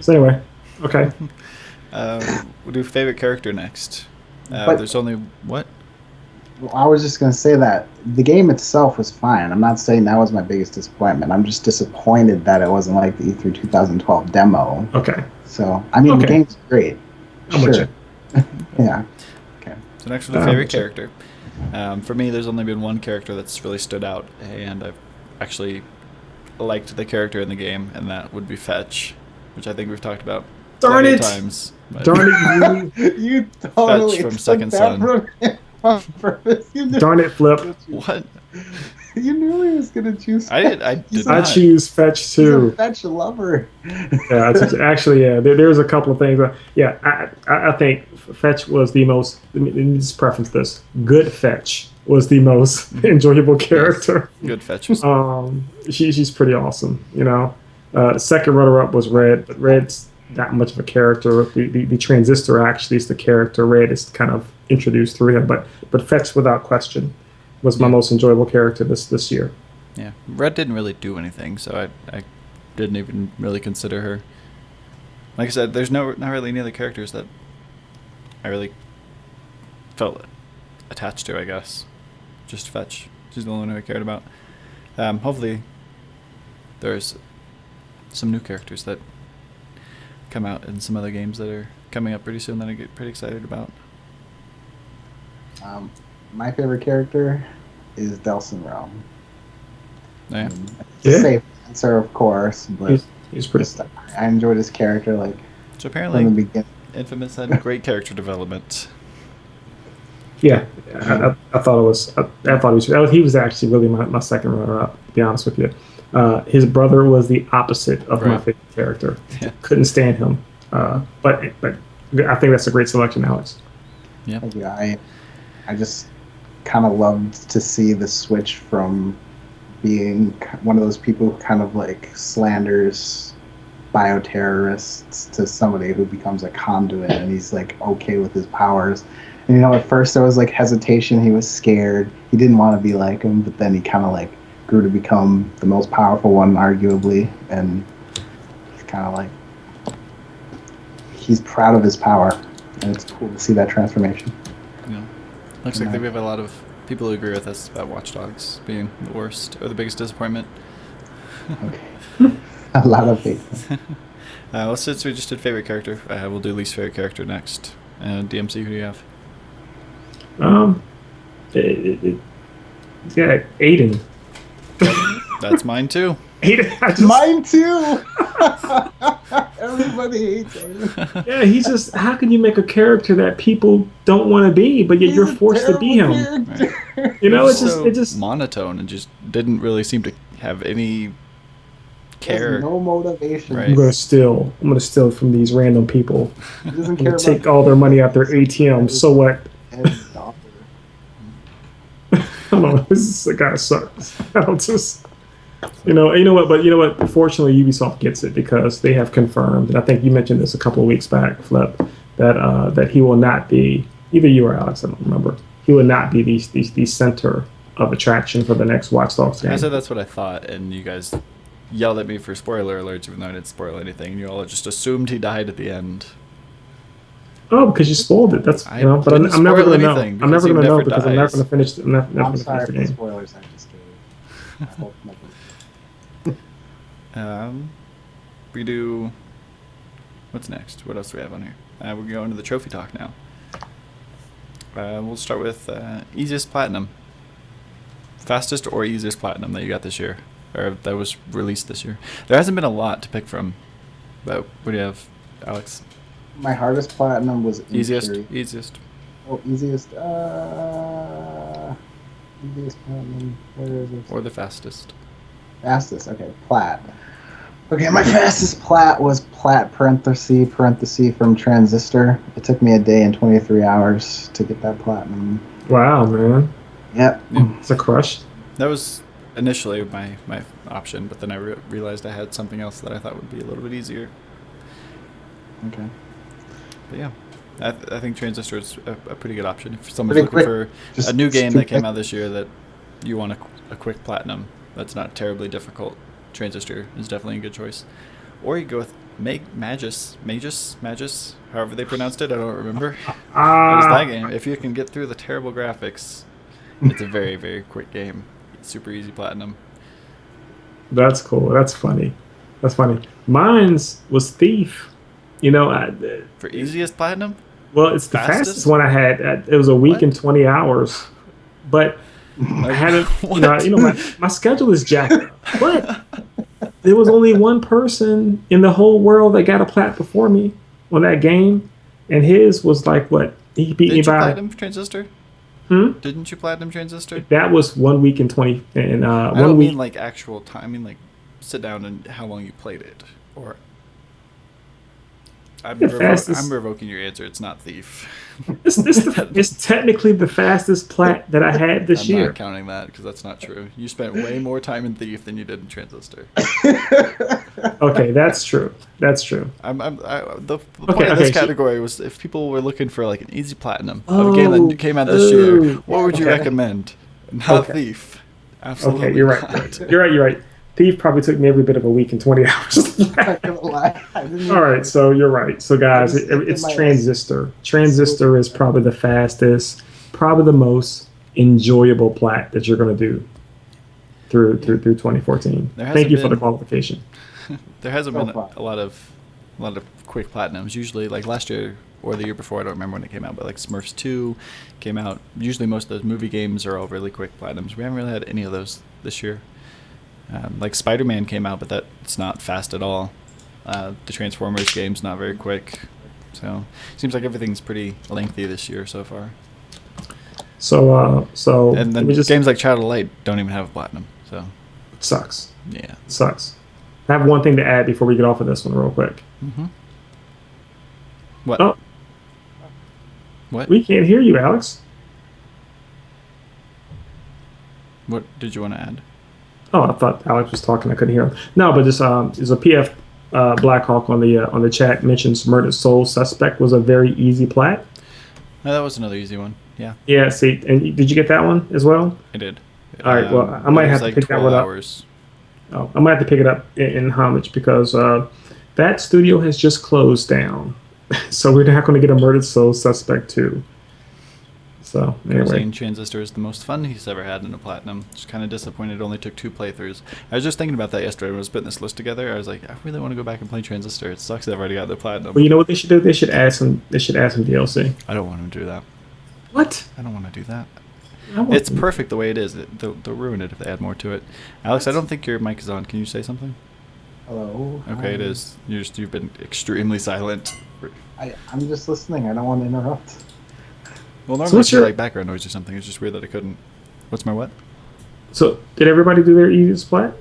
So anyway, okay. We'll do favorite character next. But- There's only what? Well, I was just going to say that the game itself was fine. I'm not saying that was my biggest disappointment. I'm just disappointed that it wasn't like the E3 2012 demo. Okay. So, I mean, the game's great. I'm with you. Yeah. Okay. So next we'll do favorite character. For me, there's only been one character that's really stood out, and I've actually liked the character in the game, and that would be Fetch, which I think we've talked about Darn it! times. Darn it! You totally Fetch from took Second that Son. from him on purpose. Darn it, Flip. What? You knew he was going to choose Fetch. I did I not. choose Fetch He's too. a Fetch lover. Yeah, actually, yeah. There's a couple of things. I think Fetch was the most. Let me just preference this. Good Fetch was the most enjoyable character. Good Fetch. She's pretty awesome. Second runner-up was Red, but Red's not much of a character. The Transistor actually is the character. Red is kind of introduced through him, but Fetch without question was my most enjoyable character this year. Yeah, Red didn't really do anything, so I didn't even really consider her. Like I said, there's not really any other characters that I really felt attached to, I guess. Just Fetch. She's the only one who I cared about. Hopefully there's some new characters that come out in some other games that are coming up pretty soon that I get pretty excited about. My favorite character is Delsin Realm. Yeah. Safe answer, of course, but he's pretty. I enjoyed his character So apparently, from the beginning. Infamous had great character development. Yeah, I thought it was. I thought he was actually really my second runner-up. To be honest with you, his brother was the opposite of my favorite character. Yeah. Couldn't stand him. But I think that's a great selection, Alex. Yeah. Thank you. I just kind of loved to see the switch from being one of those people who kind of like slanders bioterrorists to somebody who becomes a conduit and he's like okay with his powers. And at first there was like hesitation, he was scared, he didn't want to be like him, but then he kind of like grew to become the most powerful one arguably, and it's kind of like he's proud of his power, and it's cool to see that transformation. Yeah. Looks like we have a lot of people who agree with us about Watch Dogs being the worst or the biggest disappointment. Okay. A lot of people. Well, since we just did favorite character, we'll do least favorite character next. DMC, who do you have? Yeah, Aiden. That's mine too. Aiden, mine too. Everybody hates Aiden. Yeah, he's just. How can you make a character that people don't want to be, but yet you're forced to be him? Right. It's just monotone and just didn't really seem to have any care. No motivation. Right. I'm gonna steal from these random people. He doesn't I'm care gonna take all their money out their ATM. So what? I don't know. This guy sucks. I don't just. You know what? But you know what? Fortunately, Ubisoft gets it because they have confirmed, and I think you mentioned this a couple of weeks back, Flip, that he will not be, either you or Alex, I don't remember. He will not be the center of attraction for the next Watch Dogs game. I said that's what I thought, and you guys yelled at me for spoiler alerts, even though I didn't spoil anything. And you all just assumed he died at the end. Oh, because you spoiled it. That's but I'm never gonna know. I'm never gonna know because I'm not gonna finish. I'm sorry for the spoilers. I just gave. I hope nothing. We do. What's next? What else do we have on here? We're going to the trophy talk now. We'll start with easiest platinum. Fastest or easiest platinum that you got this year, or that was released this year. There hasn't been a lot to pick from, but what do you have, Alex? My hardest platinum was easiest. Easiest. Oh, easiest. Easiest platinum. Where is it? Or the fastest. Fastest. Okay, plat. Okay, my fastest plat was plat parenthesis from Transistor. It took me a day and 23 hours to get that platinum. Wow, man. Yep. It's a crush. That was initially my option, but then I realized I had something else that I thought would be a little bit easier. Okay. But yeah, I think Transistor is a pretty good option. If someone's looking for a new game that came out this year that you want a quick platinum that's not terribly difficult, Transistor is definitely a good choice. Or you go with Magus, however they pronounced it, I don't remember. What is that game? If you can get through the terrible graphics, it's a very, very quick game. It's super easy platinum. That's cool. That's funny. Mine's was Thief. For easiest platinum? Well, it's the fastest one I had. It was a week and 20 hours. But I hadn't, my schedule is jacked up. But there was only one person in the whole world that got a plat before me on that game. And his was like, what? He beat me by... Did you platinum Transistor? Didn't you platinum Transistor? That was 1 week and 20... And, I don't mean like actual time. I mean like sit down and how long you played it. Or... I'm revoking your answer. It's not Thief. It's technically the fastest plat that I had this year. I'm not counting that because that's not true. You spent way more time in Thief than you did in Transistor. Okay, that's true. The point of this category was if people were looking for like an easy platinum of a game that came out this year, what would you recommend? Not Thief. Absolutely. Okay, you're right. Thief probably took me every bit of a week and 20 hours. Not gonna lie. All right, so you're right. So guys, it's Transistor. Transistor is probably the fastest, probably the most enjoyable plat that you're gonna do. through 2014. There Thank hasn't you for the been- qualification. There hasn't So been far. a lot of quick platinums. Usually, like last year or the year before, I don't remember when it came out, but like Smurfs 2 came out. Usually, most of those movie games are all really quick platinums. We haven't really had any of those this year. Like Spider-Man came out, but that's not fast at all. The Transformers game's not very quick. So seems like everything's pretty lengthy this year so far. So And then we just games like Child of Light don't even have a platinum. So sucks. yeah. Sucks. I have one thing to add before we get off of this one real quick. Mm-hmm. What? Oh, What? we can't hear you, Alex. What did you want to add? Oh, I thought Alex was talking. I couldn't hear him. No, but just there's a PF Blackhawk on the chat mentions Murdered Soul Suspect was a very easy plat. No, that was another easy one. Yeah, Yeah, see, and did you get that one as well? I did. All right, well, I might it was have to like pick that 12 one up. hours. Oh, I might have to pick it up in homage because that studio has just closed down, so we're not going to get a Murdered Soul Suspect 2. So They were anyway, saying Transistor is the most fun he's ever had in a platinum. Just kind of disappointed. It only took 2 playthroughs. I was just thinking about that yesterday when I was putting this list together. I was like, I really want to go back and play Transistor. It sucks that I've already got the platinum. well, you know what they should do? They should add some. They should add some DLC. I don't want him to do that. What? I don't want to do that. I want It's them- perfect the way it is. They'll ruin it if they add more to it. Alex, I don't think your mic is on. Can you say something? Hello. Okay, it is. You've been extremely silent. I'm just listening. I don't want to interrupt. Well, So normally what's it's your- like background noise or something. It's just weird that I couldn't. What's my what? So did everybody do their easiest plat?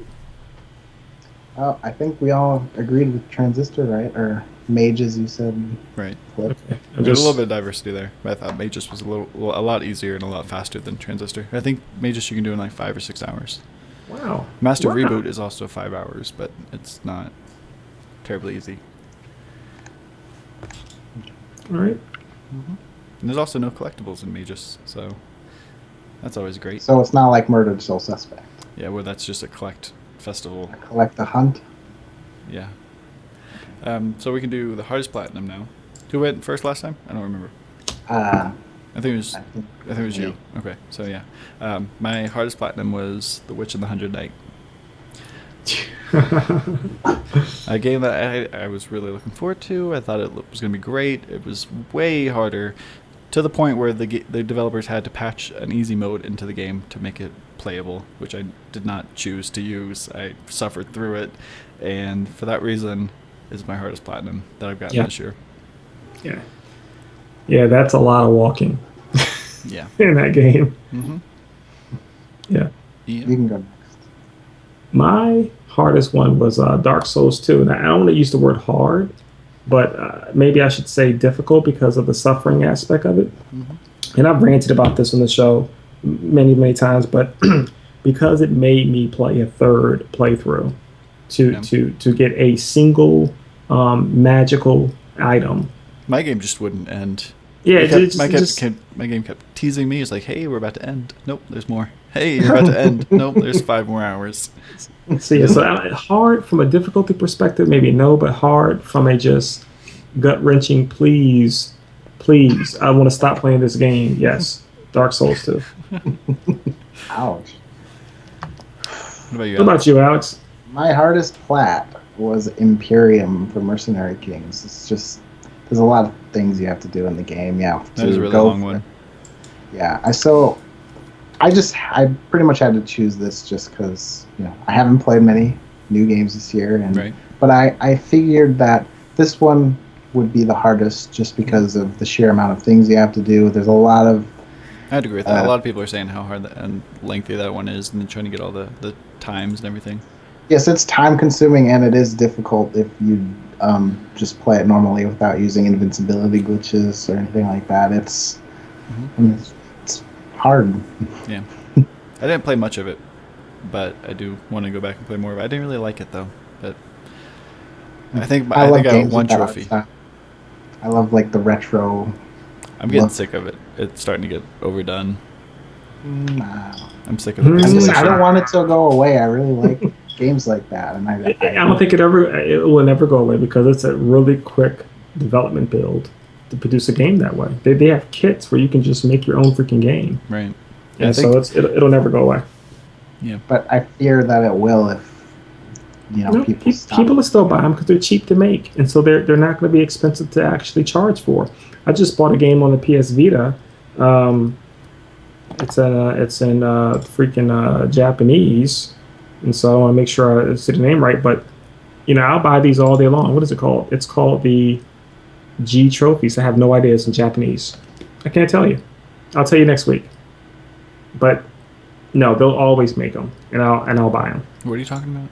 I think we all agreed with Transistor, right? Or Mages, you said. Right. Flip. I'm There's just- a little bit of diversity there. But I thought Magus was a lot easier and a lot faster than Transistor. I think Magus you can do in like 5 or 6 hours. Wow. Master Wow. Reboot is also 5 hours, but it's not terribly easy. All right. And there's also no collectibles in Magus, so that's always great. So it's not like Murdered Soul Suspect. Yeah, well, that's just a collect festival. Collect the hunt. Yeah. So we can do the hardest platinum now. Who went first last time? I don't remember. Uh, I think it was. I think I think it was you. Okay, so yeah, my hardest platinum was The Witch and the Hundred Knight. A game that I was really looking forward to. I thought it was going to be great. It was way harder, to the point where the developers had to patch an easy mode into the game to make it playable, which I did not choose to use. I suffered through it, and for that reason, is my hardest platinum that I've gotten Yeah. this year. Yeah. Yeah, that's a lot of walking Yeah. in that game. Mm-hmm. Yeah. you can go next. My hardest one was Dark Souls 2. And I don't want to use the word hard, but maybe I should say difficult because of the suffering aspect of it. Mm-hmm. And I've ranted about this on the show many, many times, but because it made me play a third playthrough to get a single magical item. My game just wouldn't end. Yeah, My game kept teasing me. It's like, hey, we're about to end. Nope, there's more. Hey, you're about to end. Nope, there's 5 more hours. Hard from a difficulty perspective, maybe no, but hard from a just gut wrenching. Please, I want to stop playing this game. Yes, Dark Souls 2. Ouch. What about you? What about you, Alex? My hardest plat was Imperium for Mercenary Kings. It's just there's a lot of things you have to do in the game. You have to That was a really go long for one. it. Yeah, I pretty much had to choose this just because I haven't played many new games this year, Right. but I figured that this one would be the hardest just because of the sheer amount of things you have to do. There's a lot of I'd agree with that. A lot of people are saying how hard and lengthy that one is, and then trying to get all the times and everything. yes, it's time consuming and it is difficult if you just play it normally without using invincibility glitches or anything like that. It's hard. Yeah. I didn't play much of it, but I do want to go back and play more of it. I didn't really like it though, but I think I love got games one with that art trophy. style. I love like the retro. I'm getting look. sick of it. It's starting to get overdone. Nah. I'm sick of the Mm. pixelation. I don't want it to go away. I really like games like that, and I don't think it will never go away because it's a really quick development build to produce a game that way. They have kits where you can just make your own freaking game, Right. and I think, so it'll never go away. Yeah. But I fear that it will if people stop. People will still buy them because they're cheap to make, and so they're not going to be expensive to actually charge for. I just bought a game on the PS Vita. It's in freaking Japanese, and so I want to make sure I say the name right. But I'll buy these all day long. What is it called? It's called the G Trophies. I have no idea. It's in Japanese. I can't tell you. I'll tell you next week. But no, they'll always make them, and I'll buy them. What are you talking about?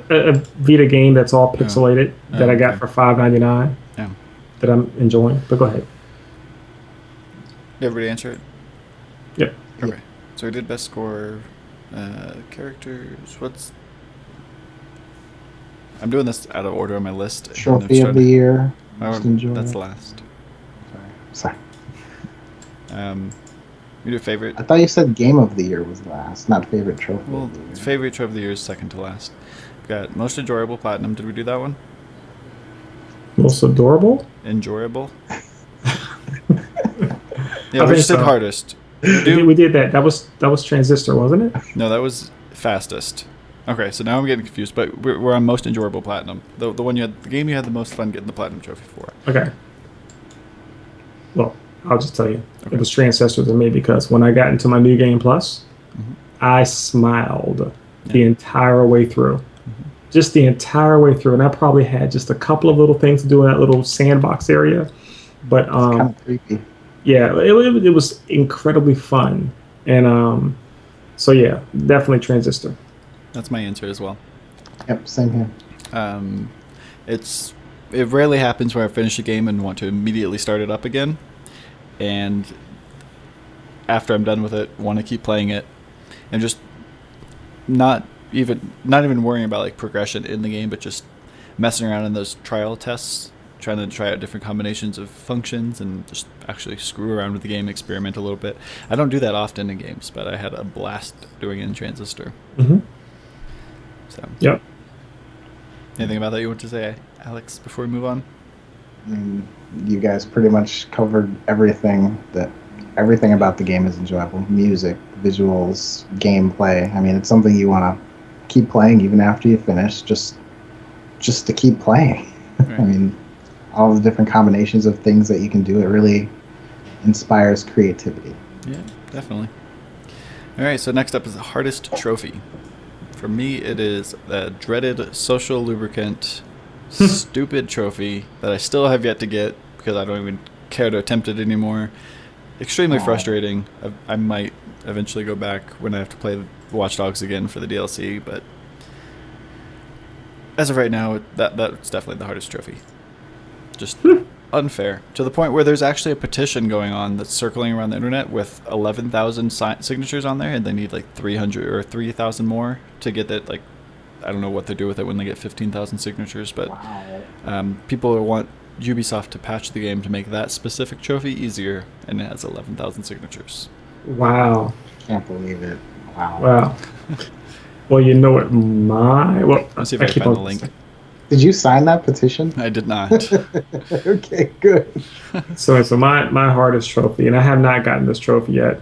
A Vita game that's all pixelated that I got for $5.99. Yeah. That I'm enjoying. But go ahead. Did everybody answer it? Yep. Okay. So we did best score, characters. I'm doing this out of order on my list. Trophy of the year. That's last. Sorry. We do favorite. I thought you said game of the year was last, not favorite trophy. Well, of the year. favorite trophy of the year is second to last. We got most enjoyable platinum. Did we do that one? Most adorable? Enjoyable. Yeah, we just did hardest. We did that. That was Transistor, wasn't it? No, that was fastest. Okay, so now I'm getting confused, but we're on most enjoyable platinum. The game you had the most fun getting the platinum trophy for. Okay. Well, I'll just tell you, It was Transistor to me because when I got into my New Game Plus, I smiled the entire way through. Just the entire way through, and I probably had just a couple of little things to do in that little sandbox area, but it's kind of creepy. Yeah, it was incredibly fun, and so yeah, definitely Transistor. That's my answer as well. Yep, same here. It rarely happens where I finish a game and want to immediately start it up again, and after I'm done with it, want to keep playing it, and just not even worrying about like progression in the game, but just messing around in those trial tests, trying to try out different combinations of functions and just actually screw around with the game, experiment a little bit. I don't do that often in games, but I had a blast doing it in Transistor. So. Yep. Anything about that you want to say, Alex, before we move on? You guys pretty much covered everything about the game is enjoyable. Music, visuals, gameplay. I mean, it's something you want to keep playing even after you finish, just to keep playing. Right. I mean, all the different combinations of things that you can do, it really inspires creativity. Yeah, definitely. All right, so next up is the hardest trophy. For me, it is the dreaded social lubricant stupid trophy that I still have yet to get because I don't even care to attempt it anymore. Extremely frustrating. I might eventually go back when I have to play Watch Dogs again for the DLC, but as of right now, that's definitely the hardest trophy. Just unfair. To the point where there's actually a petition going on that's circling around the internet with 11,000 signatures on there, and they need like 300 or 3,000 more to get that. Like, I don't know what they do with it when they get 15,000 signatures, but people want Ubisoft to patch the game to make that specific trophy easier, and it has 11,000 signatures. Wow. Can't believe it. Wow. Well, you know what let's see if I can find the link. Did you sign that petition? I did not. Okay, good. So my hardest trophy, and I have not gotten this trophy yet,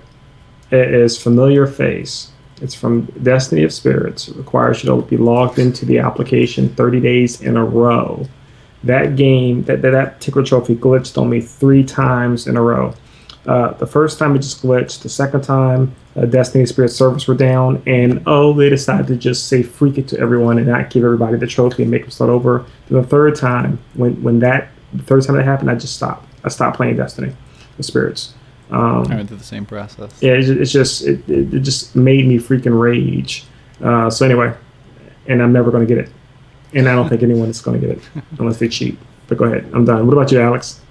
it is Familiar Face. It's from Destiny of Spirits. It requires you to be logged into the application 30 days in a row. That game, that particular trophy glitched on me 3 times in a row. The first time it just glitched. The second time, Destiny of Spirits servers were down, and they decided to just say freak it to everyone and not give everybody the trophy and make them start over. Then the third time, the third time that happened, I just stopped. I stopped playing Destiny of Spirits. I went through the same process. Yeah, it just made me freaking rage. So anyway, and I'm never going to get it, and I don't think anyone is going to get it unless they cheat. But go ahead, I'm done. What about you, Alex?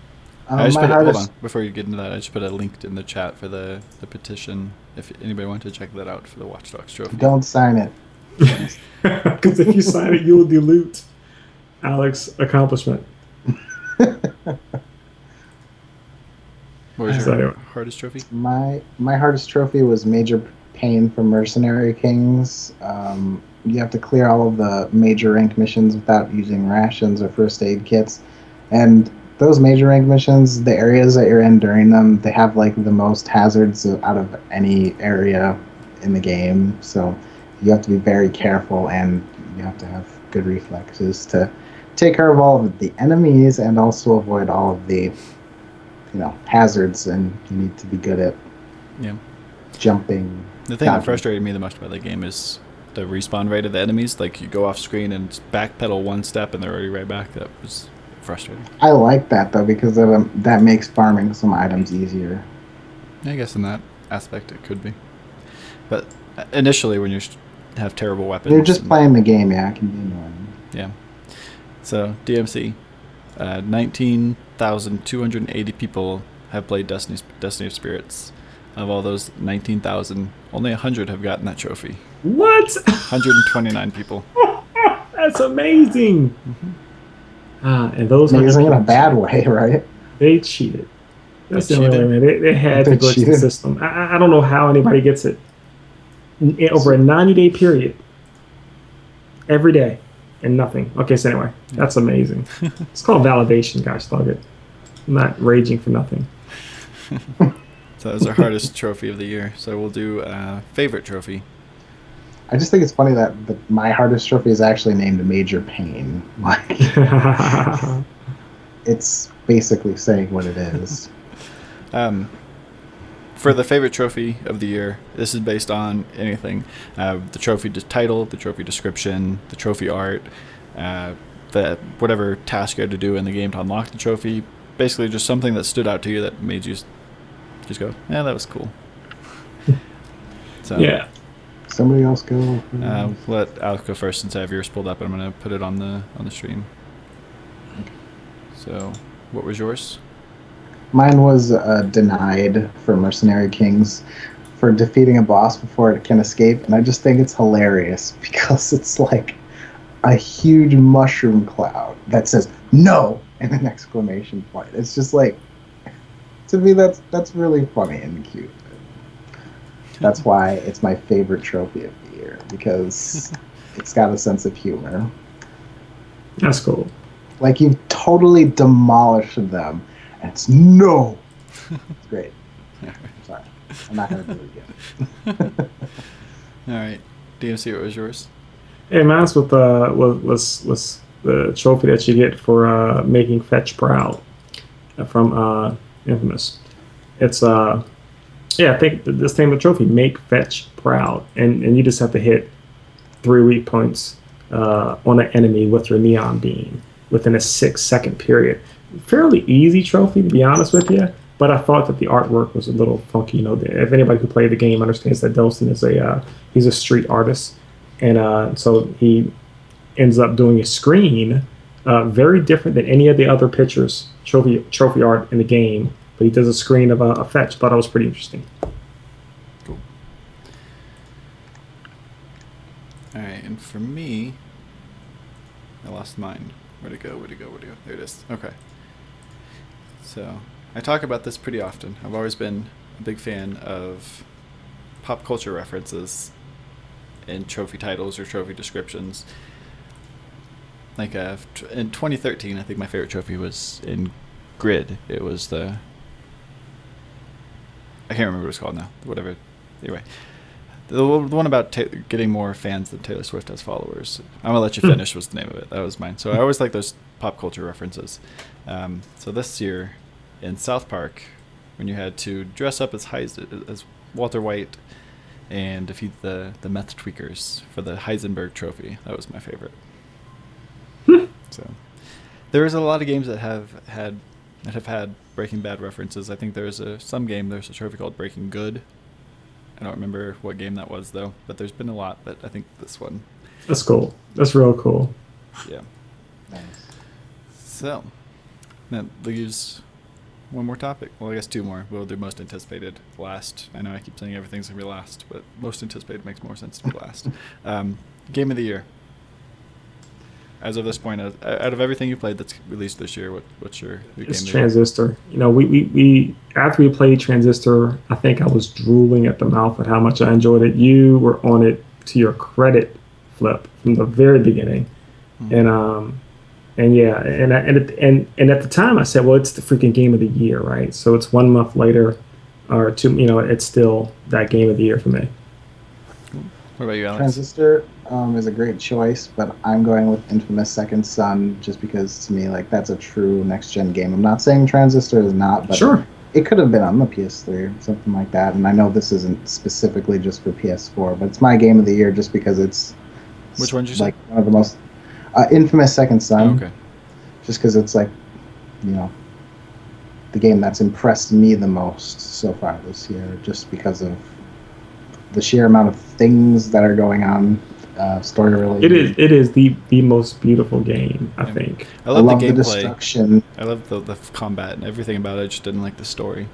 Hold on, before you get into that, I just put a link in the chat for the petition if anybody wanted to check that out for the Watch Dogs trophy. Don't sign it. Because if you sign it, you will dilute Alex's accomplishment. What was your hardest trophy? My hardest trophy was Major Pain from Mercenary Kings. You have to clear all of the major rank missions without using rations or first aid kits. And those major rank missions, the areas that you're in during them, they have like the most hazards out of any area in the game. So you have to be very careful, and you have to have good reflexes to take care of all of the enemies and also avoid all of the hazards, and you need to be good at jumping. The thing that frustrated me the most about the game is the respawn rate of the enemies. Like, you go off screen and backpedal one step and they're already right back. That was frustrating. I like that, though, because that makes farming some items easier. I guess in that aspect it could be. But initially, when you have terrible weapons... You're just playing the game, it can be annoying. Yeah. So, DMC, 19,280 people have played Destiny of Spirits. Of all those 19,000, only 100 have gotten that trophy. What? 129 people. That's amazing. Mm-hmm. And those amazing in a bad way, right? They cheated. That's the only way, man. They had to glitch the system. I don't know how anybody gets it over a 90-day period, every day, and nothing. Okay, so anyway, that's amazing. It's called validation, gosh dog it. I'm not raging for nothing. So that was our hardest trophy of the year. So we'll do favorite trophy. I just think it's funny that my hardest trophy is actually named Major Pain. Like, it's basically saying what it is. For the favorite trophy of the year, this is based on anything. The trophy title, the trophy description, the trophy art, whatever task you had to do in the game to unlock the trophy. Basically just something that stood out to you that made you just go, yeah, that was cool. So yeah. Somebody else go. Let Alex go first since I have yours pulled up. I'm going to put it on the stream. Okay. So, what was yours? Mine was denied for Mercenary Kings for defeating a boss before it can escape, and I just think it's hilarious because it's like a huge mushroom cloud that says no and an exclamation point. It's just like, to me, that's really funny and cute. That's why it's my favorite trophy of the year, because it's got a sense of humor. That's cool. Like, you've totally demolished them, and it's no. It's great. Sorry, I'm not gonna do it again. All right, DMC, what was yours? Hey, mine's with was the trophy that you get for making Fetch proud from Infamous. It's I think this name of the trophy, make Fetch proud, and you just have to hit 3 weak points on an enemy with your neon beam within a 6-second period. Fairly easy trophy, to be honest with you, but I thought that the artwork was a little funky. If anybody who played the game understands that Delson is he's a street artist, and so he ends up doing a screen very different than any of the other pictures, trophy art in the game. But he does a screen of a Fetch. Thought it was pretty interesting. Cool. All right, and for me, I lost mine. Where'd it go? There it is. Okay. So I talk about this pretty often. I've always been a big fan of pop culture references in trophy titles or trophy descriptions. Like in 2013, I think my favorite trophy was in Grid. It was I can't remember what it's called now. Whatever. Anyway, the one about getting more fans than Taylor Swift has followers. I'm gonna let you finish. Was the name of it? That was mine. So I always like those pop culture references. So this year, in South Park, when you had to dress up as Walter White and defeat the meth tweakers for the Heisenberg Trophy, that was my favorite. So there's a lot of games that have had Breaking Bad references. I think there's a trophy called Breaking Good. I don't remember what game that was though, but there's been a lot. But I think this one. That's cool. That's real cool. Yeah. Nice. So that leaves one more topic. Well, I guess two more. We'll do most anticipated last. I know I keep saying everything's gonna be last, but most anticipated makes more sense to be last. Game of the year. As of this point, out of everything you played that's released this year, what's your game? It's Transistor. We after we played Transistor, I think I was drooling at the mouth at how much I enjoyed it. You were on it, to your credit, Flip, from the very beginning, and at the time I said, well, it's the freaking game of the year, right? So it's 1 month later, or two, it's still that game of the year for me. What about you, Alex? Transistor is a great choice, but I'm going with Infamous Second Son just because to me, like, that's a true next gen game. I'm not saying Transistor is not, but Sure. it could have been on the PS3 or something like that. And I know this isn't specifically just for PS4, but it's my game of the year just because it's Which one did you say? like one of the most Infamous Second Son. Oh, okay. Just because it's like, you know, the game that's impressed me the most so far this year, just because of the sheer amount of things that are going on, story related. It is the most beautiful game, I think. I love the the gameplay. destruction. I love the combat and everything about it. I just didn't like the story.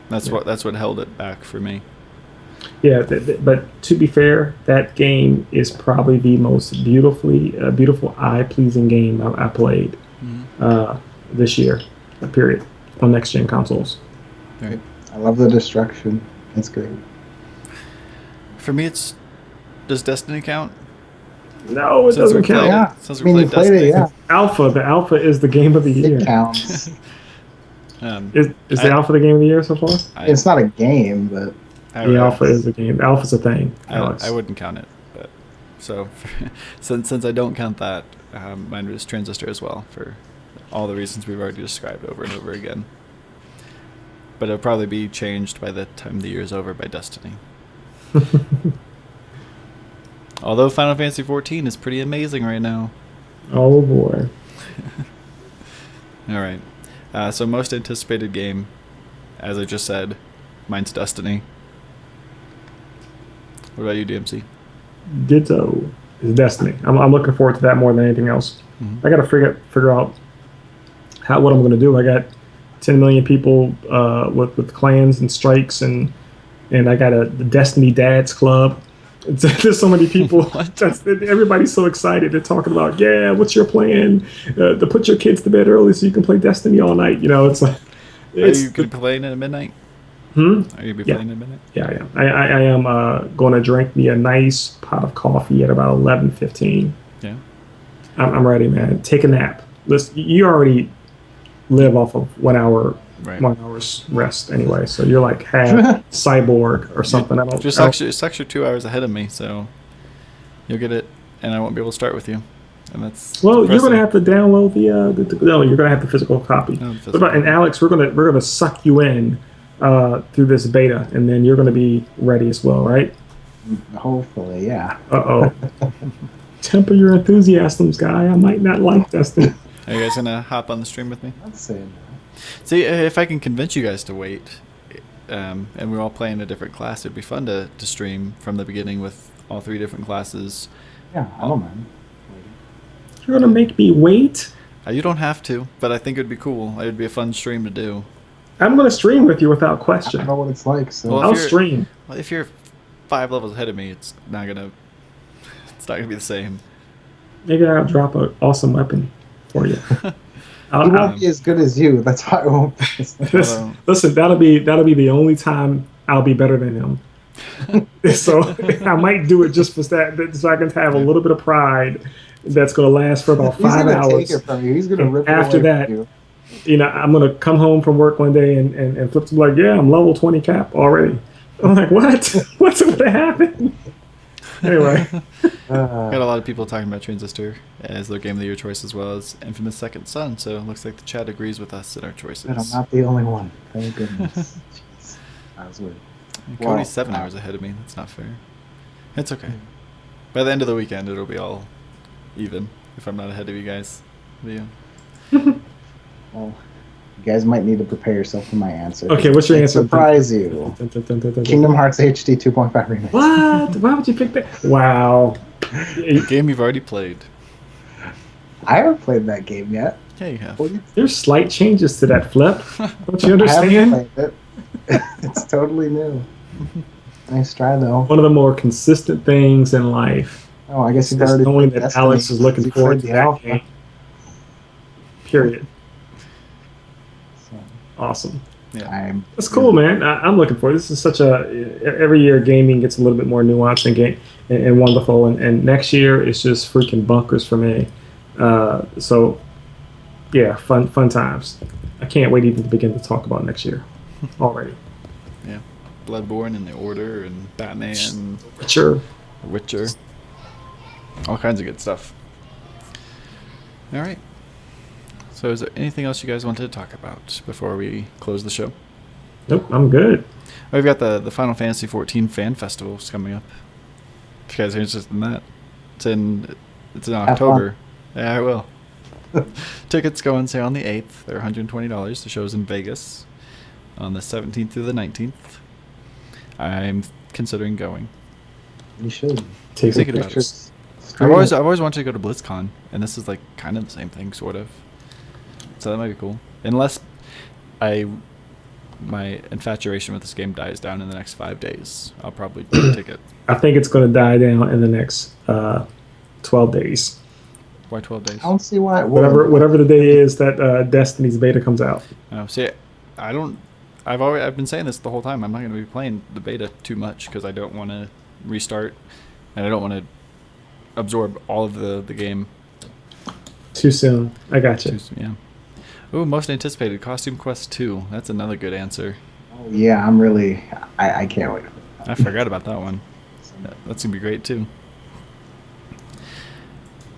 That's what held it back for me. Yeah, but to be fair, that game is probably the most beautiful, eye-pleasing game I played this year, period, on next-gen consoles. Right. I love the destruction. It's great. For me, does Destiny count? No, it doesn't count. Yeah, Since I mean, you played it, yeah. The alpha is the game of the year. It counts. Is the alpha the game of the year so far? It's not a game, but The alpha is a game. Alpha's a thing, Alex. I wouldn't count it. But so since I don't count that, mine was Transistor as well for all the reasons we've already described over and over again. But it'll probably be changed by the time the year is over by Destiny. Although Final Fantasy XIV is pretty amazing right now. Oh boy. All right. So most anticipated game, as I just said, mine's Destiny. What about you, DMC? Ditto is Destiny. I'm looking forward to that more than anything else. Mm-hmm. I got to figure out what I'm going to do. I got 10 million people with clans and strikes, and I got the Destiny Dads Club. There's so many people. Everybody's so excited. They're talking about, yeah, what's your plan to put your kids to bed early so you can play Destiny all night? You know, it's like. Are you going to be playing at midnight? Are you going to be playing at midnight? Yeah. I am going to drink me a nice pot of coffee at about 11:15. Yeah. I'm ready, man. Take a nap. Listen, you already live off of 1 hour. Right. 1 hour's rest anyway, so you're like half cyborg or something. It's actually 2 hours ahead of me, so you'll get it, and I won't be able to start with you, and that's well. depressing. You're gonna have to download you're gonna have the physical copy. And Alex, we're gonna suck you in through this beta, and then you're gonna be ready as well, right? Hopefully, yeah. Temper your enthusiasms, guy. I might not like Destiny. Are you guys gonna hop on the stream with me? I'm saying. See, if I can convince you guys to wait, and we're all playing a different class, it'd be fun to stream from the beginning with all 3 different classes. Yeah, I don't mind. You're gonna make me wait? You don't have to, but I think it'd be cool. It'd be a fun stream to do. I'm gonna stream with you without question. I don't know what it's like, so Well, I'll stream. Well, if you're 5 levels ahead of me, it's not gonna be the same. Maybe I'll drop an awesome weapon for you. He won't be as good as you. That's why I won't. Listen, that'll be the only time I'll be better than him. So I might do it just for that, so I can have a little bit of pride. That's going to last for about 5 hours. He's going to take it from you. He's going to rip it after away that, from you. I'm going to come home from work one day and Flip to be like, yeah, I'm level 20 cap already. I'm like, what? What's going to happen? Anyway. Got a lot of people talking about Transistor as their game of the year choice, as well as Infamous Second Son, so it looks like the chat agrees with us in our choices. But I'm not the only one. Thank goodness. Jeez. That was weird. Cody's 7 hours ahead of me. That's not fair. It's okay. By the end of the weekend, it'll be all even, if I'm not ahead of you guys. But yeah. Well, you guys might need to prepare yourself for my answer. Okay, what's your answer? Surprise you. Kingdom Hearts HD 2.5 Remix. What? Why would you pick that? Wow. A game you've already played. I haven't played that game yet. Yeah, you have. There's slight changes to that, Flip. Don't you I understand? haven't played it. It's totally new. Nice try, though. One of the more consistent things in life. Oh, I guess you've is already knowing played that Destiny Alex is looking since you forward to played the that alpha. game. Period. So, Awesome. Yeah. That's cool, man. I'm looking forward. This is such every year gaming gets a little bit more nuanced and wonderful, and next year it's just freaking bunkers for me. So yeah, fun times. I can't wait even to begin to talk about next year already. Yeah. Bloodborne and The Order and Batman. Sure. Witcher. All kinds of good stuff. All right. So is there anything else you guys wanted to talk about before we close the show? Nope, I'm good. We've got the Final Fantasy XIV Fan Festivals coming up. If you guys are interested in that, it's in October. Yeah, I will. Tickets go on sale on the 8th. They're $120. The show's in Vegas on the 17th through the 19th. I'm considering going. You should. Take some Thinking about it. Pictures. I've always wanted to go to BlizzCon, and this is like kind of the same thing, sort of. So that might be cool. Unless my infatuation with this game dies down in the next 5 days, I'll probably take a ticket. I think it's going to die down in the next 12 days. Why 12 days? I don't see why it Whatever the day is that Destiny's beta comes out. See, I don't. I've been saying this the whole time. I'm not going to be playing the beta too much because I don't want to restart, and I don't want to absorb all of the game. Too soon. I got you. Yeah. Ooh, most anticipated Costume Quest 2. That's another good answer. Oh, yeah, I'm really. I can't wait for that. I forgot about that one. That's gonna be great too.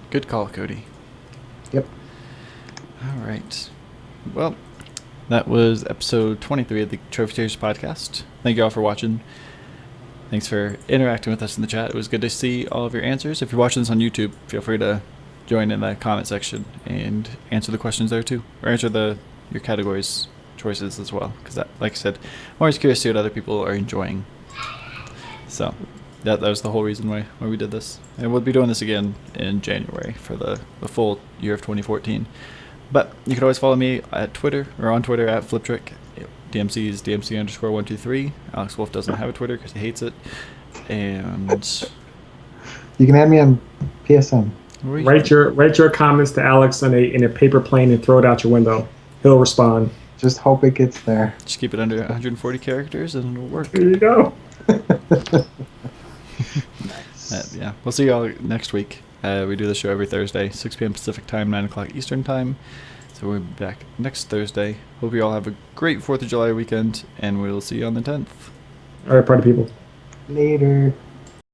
Good call, Cody. Yep. All right. Well, that was episode 23 of the Trophy Chasers podcast. Thank you all for watching. Thanks for interacting with us in the chat. It was good to see all of your answers. If you're watching this on YouTube, feel free to join in the comment section and answer the questions there too, or answer your categories choices as well. Because like I said, I'm always curious to see what other people are enjoying. So that was the whole reason why we did this. And we'll be doing this again in January for the full year of 2014. But you can always follow me at Twitter or on Twitter at Fliptriq. DMC is DMC_123. Alex Wolf doesn't have a Twitter because he hates it. And You can add me on PSN. Write your comments to Alex in a paper plane and throw it out your window. He'll respond. Just hope it gets there. Just keep it under 140 characters and it'll work. There you go. Nice. Yeah, we'll see y'all next week. We do the show every Thursday, 6 p.m. Pacific time, 9 o'clock Eastern time. So we'll be back next Thursday. Hope you all have a great 4th of July weekend, and we'll see you on the 10th. All right, party people. Later.